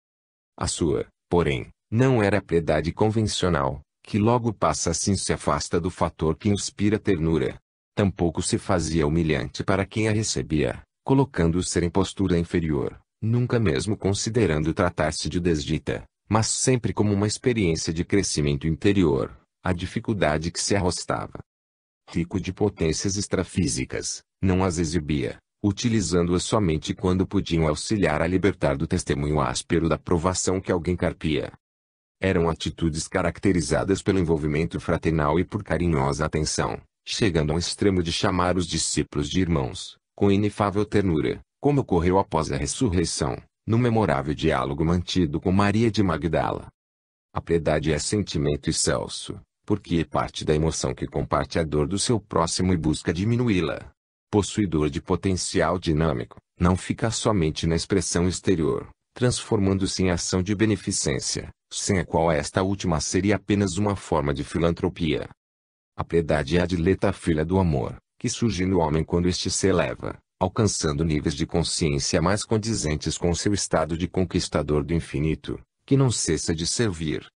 A sua, porém, não era a piedade convencional, que logo passa assim se afasta do fator que inspira ternura. Tampouco se fazia humilhante para quem a recebia, colocando o ser em postura inferior, nunca mesmo considerando tratar-se de desdita, mas sempre como uma experiência de crescimento interior, a dificuldade que se arrostava. Rico de potências extrafísicas, não as exibia, utilizando-as somente quando podiam auxiliar a libertar do testemunho áspero da provação que alguém carpia. Eram atitudes caracterizadas pelo envolvimento fraternal e por carinhosa atenção, chegando ao extremo de chamar os discípulos de irmãos, com inefável ternura, como ocorreu após a ressurreição, no memorável diálogo mantido com Maria de Magdala. A piedade é sentimento excelso, porque é parte da emoção que comparte a dor do seu próximo e busca diminuí-la. Possuidor de potencial dinâmico, não fica somente na expressão exterior, transformando-se em ação de beneficência, sem a qual esta última seria apenas uma forma de filantropia. A piedade é a dileta filha do amor, que surge no homem quando este se eleva, alcançando níveis de consciência mais condizentes com seu estado de conquistador do infinito, que não cessa de servir.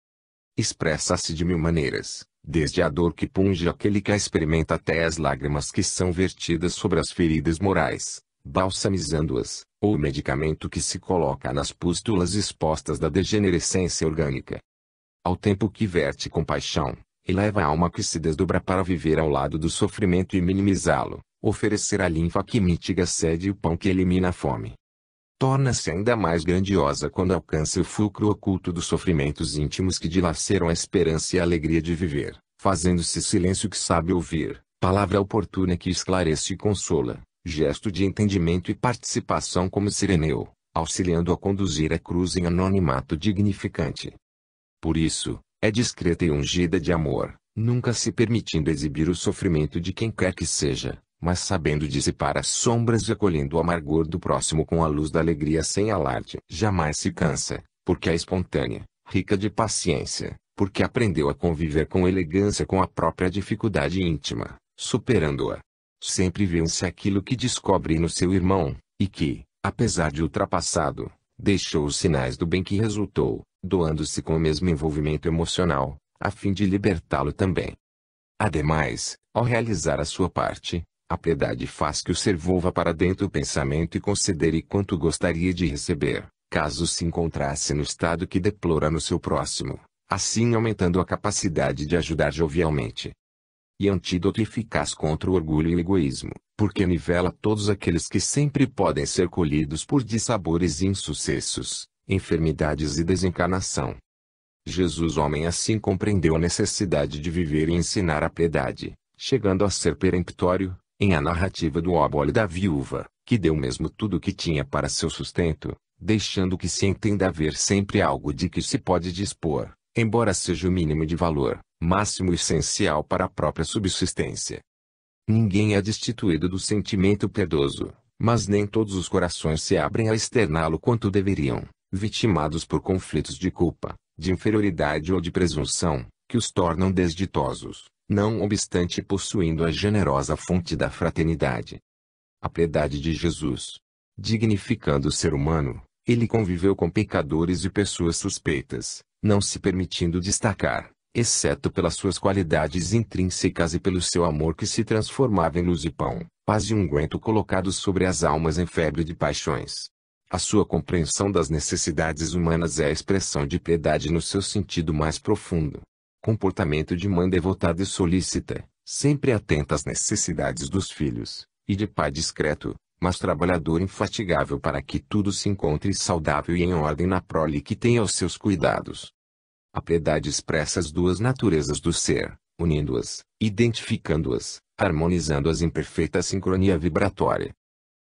Expressa-se de mil maneiras, desde a dor que punge aquele que a experimenta até as lágrimas que são vertidas sobre as feridas morais, balsamizando-as, ou o medicamento que se coloca nas pústulas expostas da degenerescência orgânica. Ao tempo que verte compaixão, eleva a alma que se desdobra para viver ao lado do sofrimento e minimizá-lo, oferecer a linfa que mitiga a sede e o pão que elimina a fome. Torna-se ainda mais grandiosa quando alcança o fulcro oculto dos sofrimentos íntimos que dilaceram a esperança e a alegria de viver, fazendo-se silêncio que sabe ouvir, palavra oportuna que esclarece e consola, gesto de entendimento e participação como Sireneu, auxiliando a conduzir a cruz em anonimato dignificante. Por isso, é discreta e ungida de amor, nunca se permitindo exibir o sofrimento de quem quer que seja, mas sabendo dissipar as sombras e acolhendo o amargor do próximo com a luz da alegria sem alarde. Jamais se cansa, porque é espontânea, rica de paciência, porque aprendeu a conviver com elegância com a própria dificuldade íntima, superando-a. Sempre vence aquilo que descobre no seu irmão, e que, apesar de ultrapassado, deixou os sinais do bem que resultou, doando-se com o mesmo envolvimento emocional, a fim de libertá-lo também. Ademais, ao realizar a sua parte, a piedade faz que o ser volva para dentro do pensamento e considere quanto gostaria de receber, caso se encontrasse no estado que deplora no seu próximo, assim aumentando a capacidade de ajudar jovialmente. E antídoto eficaz contra o orgulho e o egoísmo, porque nivela todos aqueles que sempre podem ser colhidos por dissabores e insucessos, enfermidades e desencarnação. Jesus homem assim compreendeu a necessidade de viver e ensinar a piedade, chegando a ser peremptório, em a narrativa do óbolo da viúva, que deu mesmo tudo o que tinha para seu sustento, deixando que se entenda haver sempre algo de que se pode dispor, embora seja o mínimo de valor, máximo essencial para a própria subsistência. Ninguém é destituído do sentimento piedoso, mas nem todos os corações se abrem a externá-lo quanto deveriam, vitimados por conflitos de culpa, de inferioridade ou de presunção, que os tornam desditosos, não obstante possuindo a generosa fonte da fraternidade. A piedade de Jesus. Dignificando o ser humano, ele conviveu com pecadores e pessoas suspeitas, não se permitindo destacar, exceto pelas suas qualidades intrínsecas e pelo seu amor que se transformava em luz e pão, paz e unguento colocados sobre as almas em febre de paixões. A sua compreensão das necessidades humanas é a expressão de piedade no seu sentido mais profundo. Comportamento de mãe devotada e solícita, sempre atenta às necessidades dos filhos, e de pai discreto, mas trabalhador infatigável para que tudo se encontre saudável e em ordem na prole que tenha os seus cuidados. A piedade expressa as duas naturezas do ser, unindo-as, identificando-as, harmonizando-as em perfeita sincronia vibratória.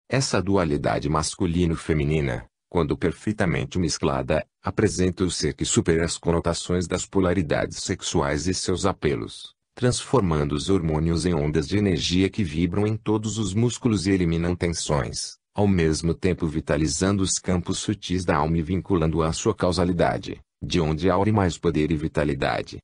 Essa dualidade masculino-feminina, quando perfeitamente mesclada, apresenta o ser que supera as conotações das polaridades sexuais e seus apelos, transformando os hormônios em ondas de energia que vibram em todos os músculos e eliminam tensões, ao mesmo tempo vitalizando os campos sutis da alma e vinculando-a à sua causalidade, de onde aure mais poder e vitalidade.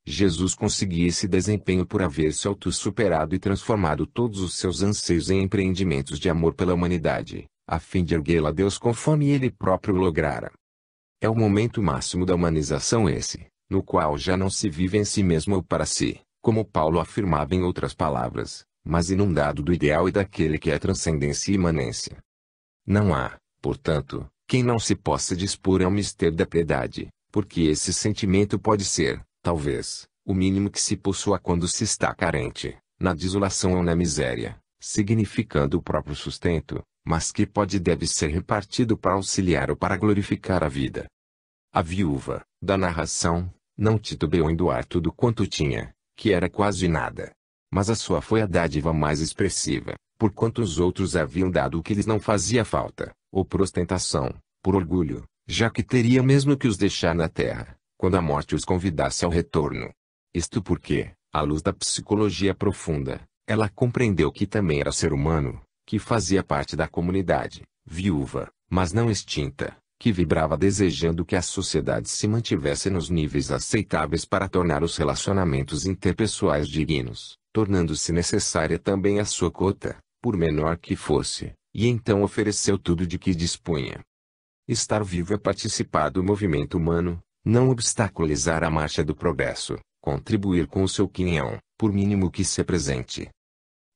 Jesus conseguia esse desempenho por haver se auto-superado e transformado todos os seus anseios em empreendimentos de amor pela humanidade, a fim de erguê-la a Deus conforme ele próprio lograra. É o momento máximo da humanização esse, no qual já não se vive em si mesmo ou para si, como Paulo afirmava em outras palavras, mas inundado do ideal e daquele que é transcendência e imanência. Não há, portanto, quem não se possa dispor ao mistério da piedade, porque esse sentimento pode ser, talvez, o mínimo que se possua quando se está carente, na desolação ou na miséria, significando o próprio sustento, mas que pode e deve ser repartido para auxiliar ou para glorificar a vida. A viúva, da narração, não titubeou em doar tudo quanto tinha, que era quase nada. Mas a sua foi a dádiva mais expressiva, porquanto os outros haviam dado o que lhes não fazia falta, ou por ostentação, por orgulho, já que teria mesmo que os deixar na terra, quando a morte os convidasse ao retorno. Isto porque, à luz da psicologia profunda, ela compreendeu que também era ser humano, que fazia parte da comunidade, viúva, mas não extinta, que vibrava desejando que a sociedade se mantivesse nos níveis aceitáveis para tornar os relacionamentos interpessoais dignos, tornando-se necessária também a sua cota, por menor que fosse, e então ofereceu tudo de que dispunha. Estar vivo é participar do movimento humano, não obstaculizar a marcha do progresso, contribuir com o seu quinhão, por mínimo que se apresente.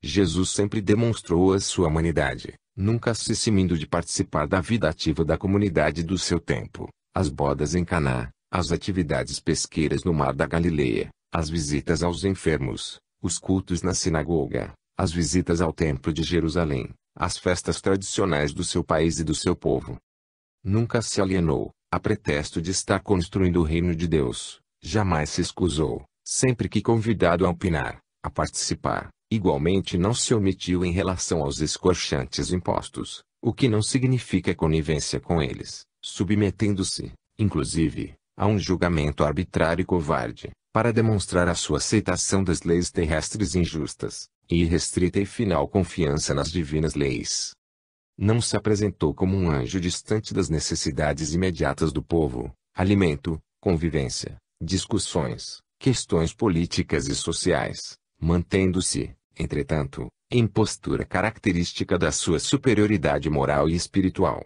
Jesus sempre demonstrou a sua humanidade, nunca se eximindo de participar da vida ativa da comunidade do seu tempo, as bodas em Caná, as atividades pesqueiras no mar da Galileia, as visitas aos enfermos, os cultos na sinagoga, as visitas ao templo de Jerusalém, as festas tradicionais do seu país e do seu povo. Nunca se alienou, a pretexto de estar construindo o reino de Deus, jamais se escusou, sempre que convidado a opinar, a participar. Igualmente não se omitiu em relação aos escorchantes impostos, o que não significa conivência com eles, submetendo-se, inclusive, a um julgamento arbitrário e covarde, para demonstrar a sua aceitação das leis terrestres injustas, e irrestrita e final confiança nas divinas leis. Não se apresentou como um anjo distante das necessidades imediatas do povo, alimento, convivência, discussões, questões políticas e sociais, mantendo-se, entretanto, em postura característica da sua superioridade moral e espiritual.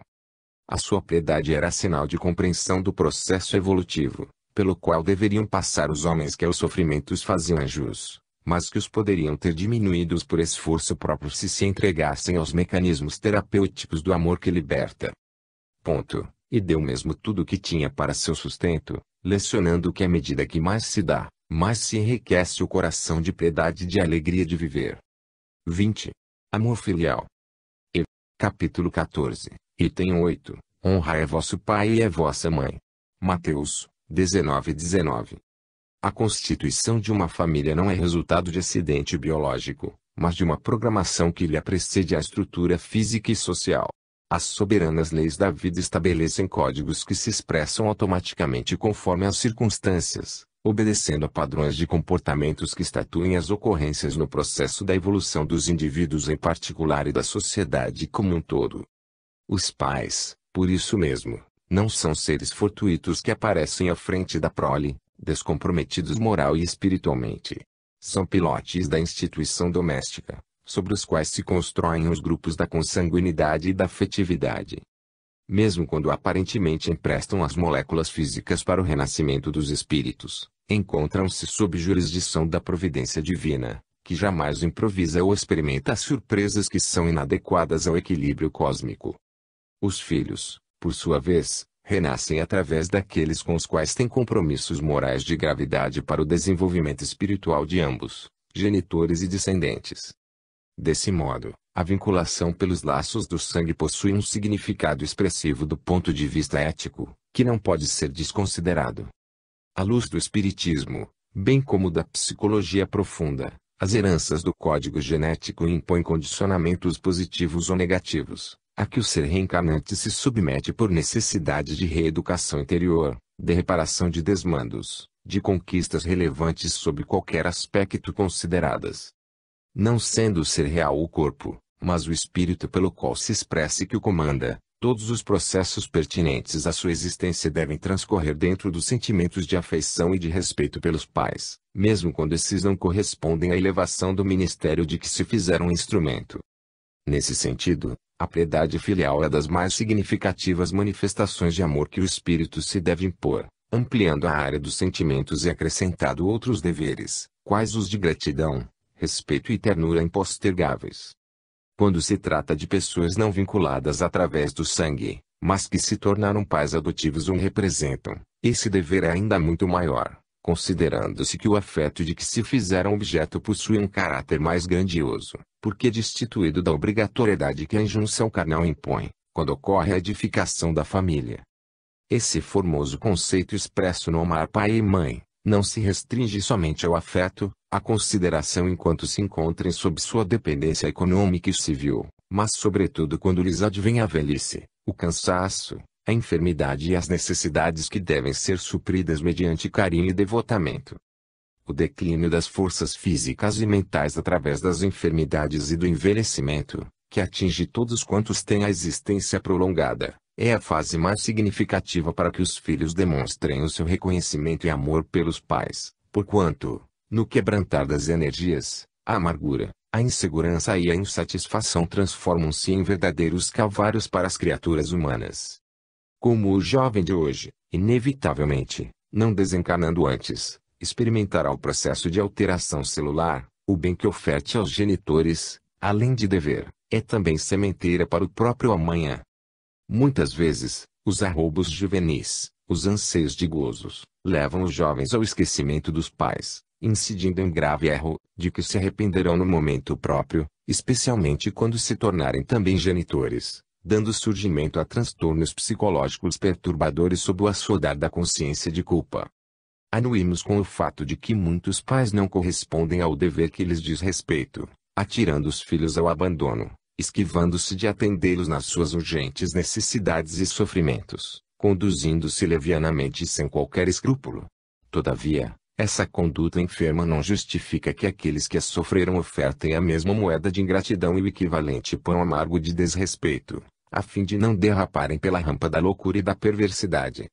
A sua piedade era sinal de compreensão do processo evolutivo, pelo qual deveriam passar os homens que aos sofrimentos faziam jus, mas que os poderiam ter diminuídos por esforço próprio se entregassem aos mecanismos terapêuticos do amor que liberta. E deu mesmo tudo o que tinha para seu sustento, lecionando que à medida que mais se dá, mais se enriquece o coração de piedade e de alegria de viver. 20. Amor filial. Capítulo 14, item 8. Honrai a vosso pai e a vossa mãe. Mateus 19:19. A constituição de uma família não é resultado de acidente biológico, mas de uma programação que lhe precede a estrutura física e social. As soberanas leis da vida estabelecem códigos que se expressam automaticamente conforme as circunstâncias, obedecendo a padrões de comportamentos que estatuem as ocorrências no processo da evolução dos indivíduos em particular e da sociedade como um todo. Os pais, por isso mesmo, não são seres fortuitos que aparecem à frente da prole, descomprometidos moral e espiritualmente. São pilotes da instituição doméstica, sobre os quais se constroem os grupos da consanguinidade e da afetividade. Mesmo quando aparentemente emprestam as moléculas físicas para o renascimento dos espíritos, encontram-se sob jurisdição da providência divina, que jamais improvisa ou experimenta as surpresas que são inadequadas ao equilíbrio cósmico. Os filhos, por sua vez, renascem através daqueles com os quais têm compromissos morais de gravidade para o desenvolvimento espiritual de ambos, genitores e descendentes. Desse modo, a vinculação pelos laços do sangue possui um significado expressivo do ponto de vista ético, que não pode ser desconsiderado. À luz do espiritismo, bem como da psicologia profunda, as heranças do código genético impõem condicionamentos positivos ou negativos, a que o ser reencarnante se submete por necessidade de reeducação interior, de reparação de desmandos, de conquistas relevantes sob qualquer aspecto consideradas. Não sendo o ser real o corpo, mas o espírito pelo qual se expressa e que o comanda, Todos os processos pertinentes à sua existência devem transcorrer dentro dos sentimentos de afeição e de respeito pelos pais, mesmo quando esses não correspondem à elevação do ministério de que se fizeram instrumento. Nesse sentido, a piedade filial é das mais significativas manifestações de amor que o espírito se deve impor, ampliando a área dos sentimentos e acrescentando outros deveres, quais os de gratidão, respeito e ternura impostergáveis. Quando se trata de pessoas não vinculadas através do sangue, mas que se tornaram pais adotivos ou representam, esse dever é ainda muito maior, considerando-se que o afeto de que se fizeram objeto possui um caráter mais grandioso, porque destituído da obrigatoriedade que a injunção carnal impõe, quando ocorre a edificação da família. Esse formoso conceito expresso no amar pai e mãe, não se restringe somente ao afeto, à consideração enquanto se encontrem sob sua dependência econômica e civil, mas sobretudo quando lhes advém a velhice, o cansaço, a enfermidade e as necessidades que devem ser supridas mediante carinho e devotamento. O declínio das forças físicas e mentais através das enfermidades e do envelhecimento, que atinge todos quantos têm a existência prolongada, é a fase mais significativa para que os filhos demonstrem o seu reconhecimento e amor pelos pais, porquanto, no quebrantar das energias, a amargura, a insegurança e a insatisfação transformam-se em verdadeiros calvários para as criaturas humanas. Como o jovem de hoje, inevitavelmente, não desencarnando antes, experimentará o processo de alteração celular, o bem que oferte aos genitores, além de dever, é também sementeira para o próprio amanhã. Muitas vezes, os arroubos juvenis, os anseios de gozos, levam os jovens ao esquecimento dos pais, incidindo em grave erro, de que se arrependerão no momento próprio, especialmente quando se tornarem também genitores, dando surgimento a transtornos psicológicos perturbadores sob o açoitar da consciência de culpa. Anuímos com o fato de que muitos pais não correspondem ao dever que lhes diz respeito, atirando os filhos ao abandono, esquivando-se de atendê-los nas suas urgentes necessidades e sofrimentos, conduzindo-se levianamente e sem qualquer escrúpulo. Todavia, essa conduta enferma não justifica que aqueles que a sofreram ofertem a mesma moeda de ingratidão e o equivalente pão amargo de desrespeito, a fim de não derraparem pela rampa da loucura e da perversidade.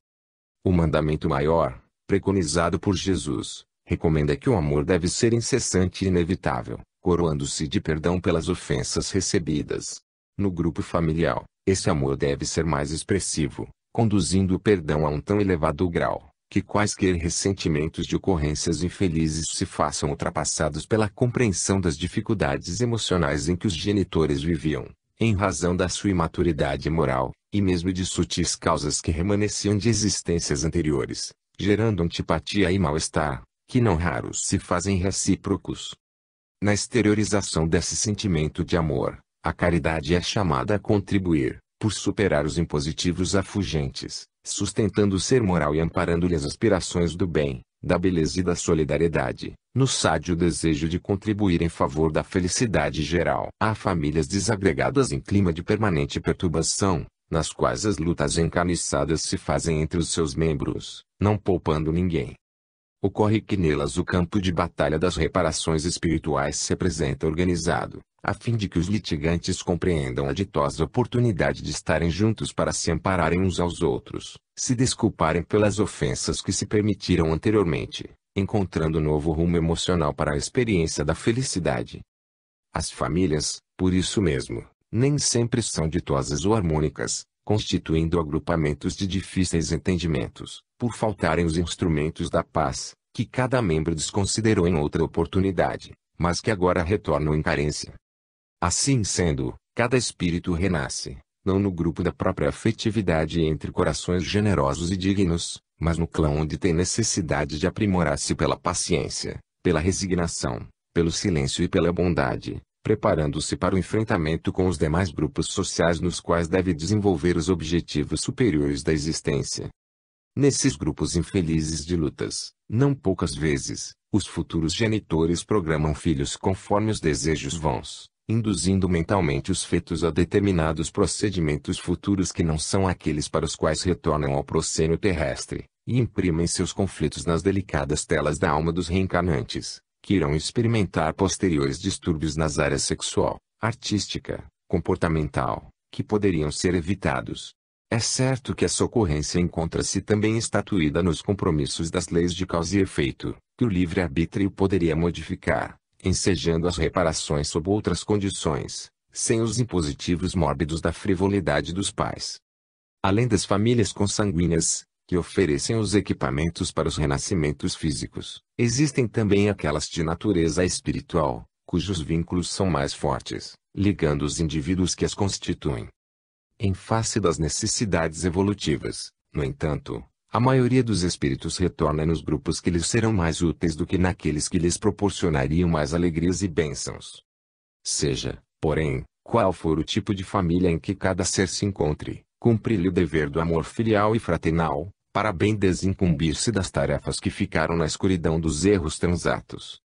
O mandamento maior, preconizado por Jesus, recomenda que o amor deve ser incessante e inevitável, coroando-se de perdão pelas ofensas recebidas. No grupo familiar, esse amor deve ser mais expressivo, conduzindo o perdão a um tão elevado grau, que quaisquer ressentimentos de ocorrências infelizes se façam ultrapassados pela compreensão das dificuldades emocionais em que os genitores viviam, em razão da sua imaturidade moral, e mesmo de sutis causas que remanesciam de existências anteriores, gerando antipatia e mal-estar, que não raros se fazem recíprocos. Na exteriorização desse sentimento de amor, a caridade é chamada a contribuir, por superar os impositivos afugentes, sustentando o ser moral e amparando-lhe as aspirações do bem, da beleza e da solidariedade, no sádio desejo de contribuir em favor da felicidade geral. Há famílias desagregadas em clima de permanente perturbação, nas quais as lutas encarniçadas se fazem entre os seus membros, não poupando ninguém. Ocorre que nelas o campo de batalha das reparações espirituais se apresenta organizado, a fim de que os litigantes compreendam a ditosa oportunidade de estarem juntos para se ampararem uns aos outros, se desculparem pelas ofensas que se permitiram anteriormente, encontrando novo rumo emocional para a experiência da felicidade. As famílias, por isso mesmo, nem sempre são ditosas ou harmônicas, constituindo agrupamentos de difíceis entendimentos, por faltarem os instrumentos da paz, que cada membro desconsiderou em outra oportunidade, mas que agora retornam em carência. Assim sendo, cada espírito renasce, não no grupo da própria afetividade entre corações generosos e dignos, mas no clã onde tem necessidade de aprimorar-se pela paciência, pela resignação, pelo silêncio e pela bondade, preparando-se para o enfrentamento com os demais grupos sociais nos quais deve desenvolver os objetivos superiores da existência. Nesses grupos infelizes de lutas, não poucas vezes, os futuros genitores programam filhos conforme os desejos vãos, induzindo mentalmente os fetos a determinados procedimentos futuros que não são aqueles para os quais retornam ao proscênio terrestre, e imprimem seus conflitos nas delicadas telas da alma dos reencarnantes, que irão experimentar posteriores distúrbios nas áreas sexual, artística, comportamental, que poderiam ser evitados. É certo que essa ocorrência encontra-se também estatuída nos compromissos das leis de causa e efeito, que o livre-arbítrio poderia modificar, ensejando as reparações sob outras condições, sem os impositivos mórbidos da frivolidade dos pais. Além das famílias consanguíneas, que oferecem os equipamentos para os renascimentos físicos, existem também aquelas de natureza espiritual, cujos vínculos são mais fortes, ligando os indivíduos que as constituem. Em face das necessidades evolutivas, no entanto, a maioria dos espíritos retorna nos grupos que lhes serão mais úteis do que naqueles que lhes proporcionariam mais alegrias e bênçãos. Seja, porém, qual for o tipo de família em que cada ser se encontre, cumpre-lhe o dever do amor filial e fraternal, para bem desincumbir-se das tarefas que ficaram na escuridão dos erros transatos.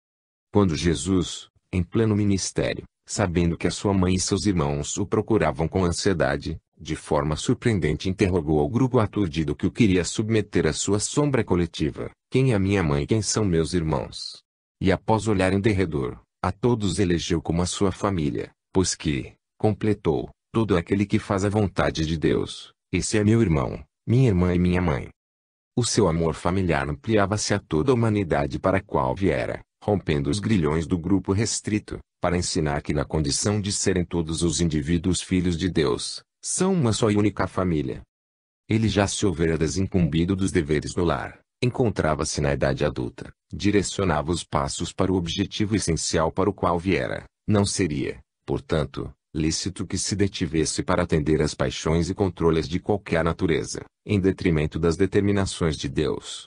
Quando Jesus, em pleno ministério, sabendo que a sua mãe e seus irmãos o procuravam com ansiedade, de forma surpreendente interrogou ao grupo aturdido que o queria submeter à sua sombra coletiva: quem é minha mãe e quem são meus irmãos? E após olhar em derredor, a todos elegeu como a sua família, pois que, completou, todo aquele que faz a vontade de Deus, esse é meu irmão, minha irmã e minha mãe. O seu amor familiar ampliava-se a toda a humanidade para a qual viera, rompendo os grilhões do grupo restrito, para ensinar que na condição de serem todos os indivíduos filhos de Deus, são uma só e única família. Ele já se houvera desincumbido dos deveres no lar, encontrava-se na idade adulta, direcionava os passos para o objetivo essencial para o qual viera, não seria, portanto, lícito que se detivesse para atender às paixões e controles de qualquer natureza, em detrimento das determinações de Deus.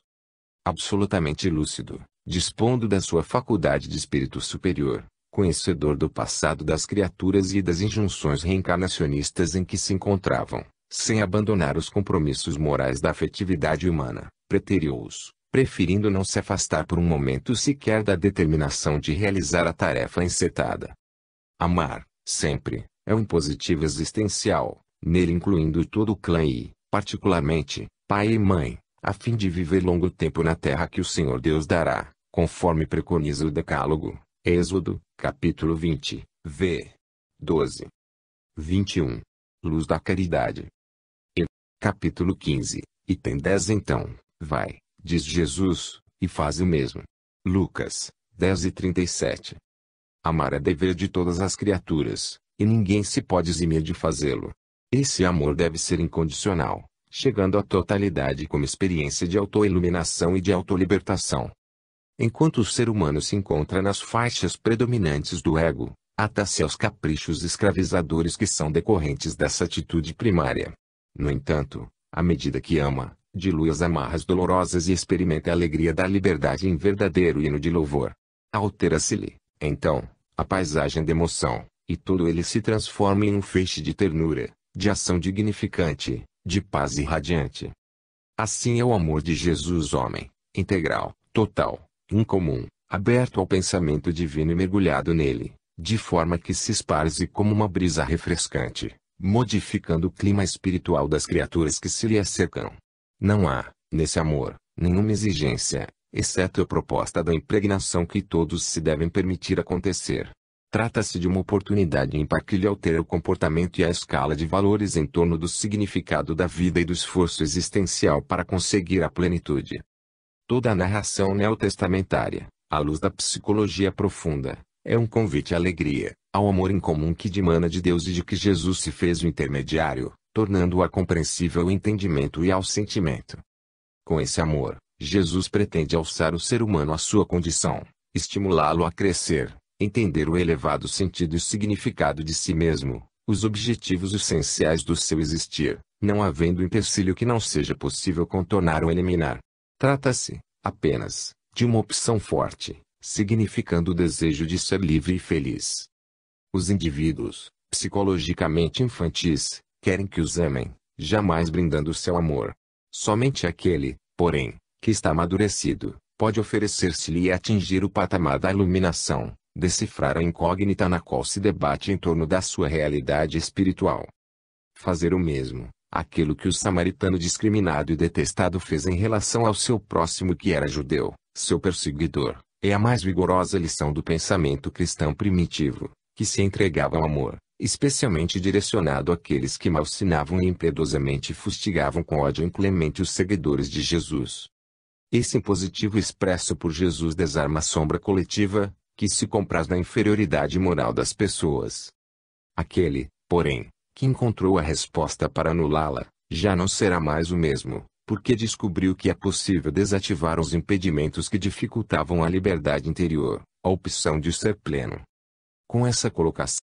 Absolutamente lúcido, dispondo da sua faculdade de espírito superior, conhecedor do passado das criaturas e das injunções reencarnacionistas em que se encontravam, sem abandonar os compromissos morais da afetividade humana, preteriu-os, preferindo não se afastar por um momento sequer da determinação de realizar a tarefa encetada. Amar, sempre, é um impositivo existencial, nele incluindo todo o clã e, particularmente, pai e mãe, a fim de viver longo tempo na terra que o Senhor Deus dará, conforme preconiza o Decálogo. Êxodo, capítulo 20, v. 12. 21. Luz da caridade. E, capítulo 15, item 10. Então, vai, diz Jesus, e faz o mesmo. Lucas, 10:37. Amar é dever de todas as criaturas, e ninguém se pode eximir de fazê-lo. Esse amor deve ser incondicional, chegando à totalidade como experiência de autoiluminação e de autolibertação. Enquanto o ser humano se encontra nas faixas predominantes do ego, ata-se aos caprichos escravizadores que são decorrentes dessa atitude primária. No entanto, à medida que ama, dilui as amarras dolorosas e experimenta a alegria da liberdade em verdadeiro hino de louvor. Altera-se-lhe, então, a paisagem de emoção, e todo ele se transforma em um feixe de ternura, de ação dignificante, de paz irradiante. Assim é o amor de Jesus homem, integral, total, incomum, aberto ao pensamento divino e mergulhado nele, de forma que se esparze como uma brisa refrescante, modificando o clima espiritual das criaturas que se lhe cercam. Não há, nesse amor, nenhuma exigência, exceto a proposta da impregnação que todos se devem permitir acontecer. Trata-se de uma oportunidade ímpar que lhe altera o comportamento e a escala de valores em torno do significado da vida e do esforço existencial para conseguir a plenitude. Toda a narração neotestamentária, à luz da psicologia profunda, é um convite à alegria, ao amor incomum que dimana de Deus e de que Jesus se fez o intermediário, tornando-o compreensível ao entendimento e ao sentimento. Com esse amor, Jesus pretende alçar o ser humano à sua condição, estimulá-lo a crescer, entender o elevado sentido e significado de si mesmo, os objetivos essenciais do seu existir, não havendo empecilho que não seja possível contornar ou eliminar. Trata-se, apenas, de uma opção forte, significando o desejo de ser livre e feliz. Os indivíduos, psicologicamente infantis, querem que os amem, jamais brindando seu amor. Somente aquele, porém, que está amadurecido, pode oferecer-se-lhe e atingir o patamar da iluminação, decifrar a incógnita na qual se debate em torno da sua realidade espiritual. Fazer o mesmo, aquilo que o samaritano discriminado e detestado fez em relação ao seu próximo que era judeu, seu perseguidor, é a mais vigorosa lição do pensamento cristão primitivo, que se entregava ao amor, especialmente direcionado àqueles que malsinavam e impiedosamente fustigavam com ódio inclemente os seguidores de Jesus. Esse impositivo expresso por Jesus desarma a sombra coletiva, que se compraz na inferioridade moral das pessoas. Aquele, porém, que encontrou a resposta para anulá-la, já não será mais o mesmo, porque descobriu que é possível desativar os impedimentos que dificultavam a liberdade interior, a opção de ser pleno. Com essa colocação,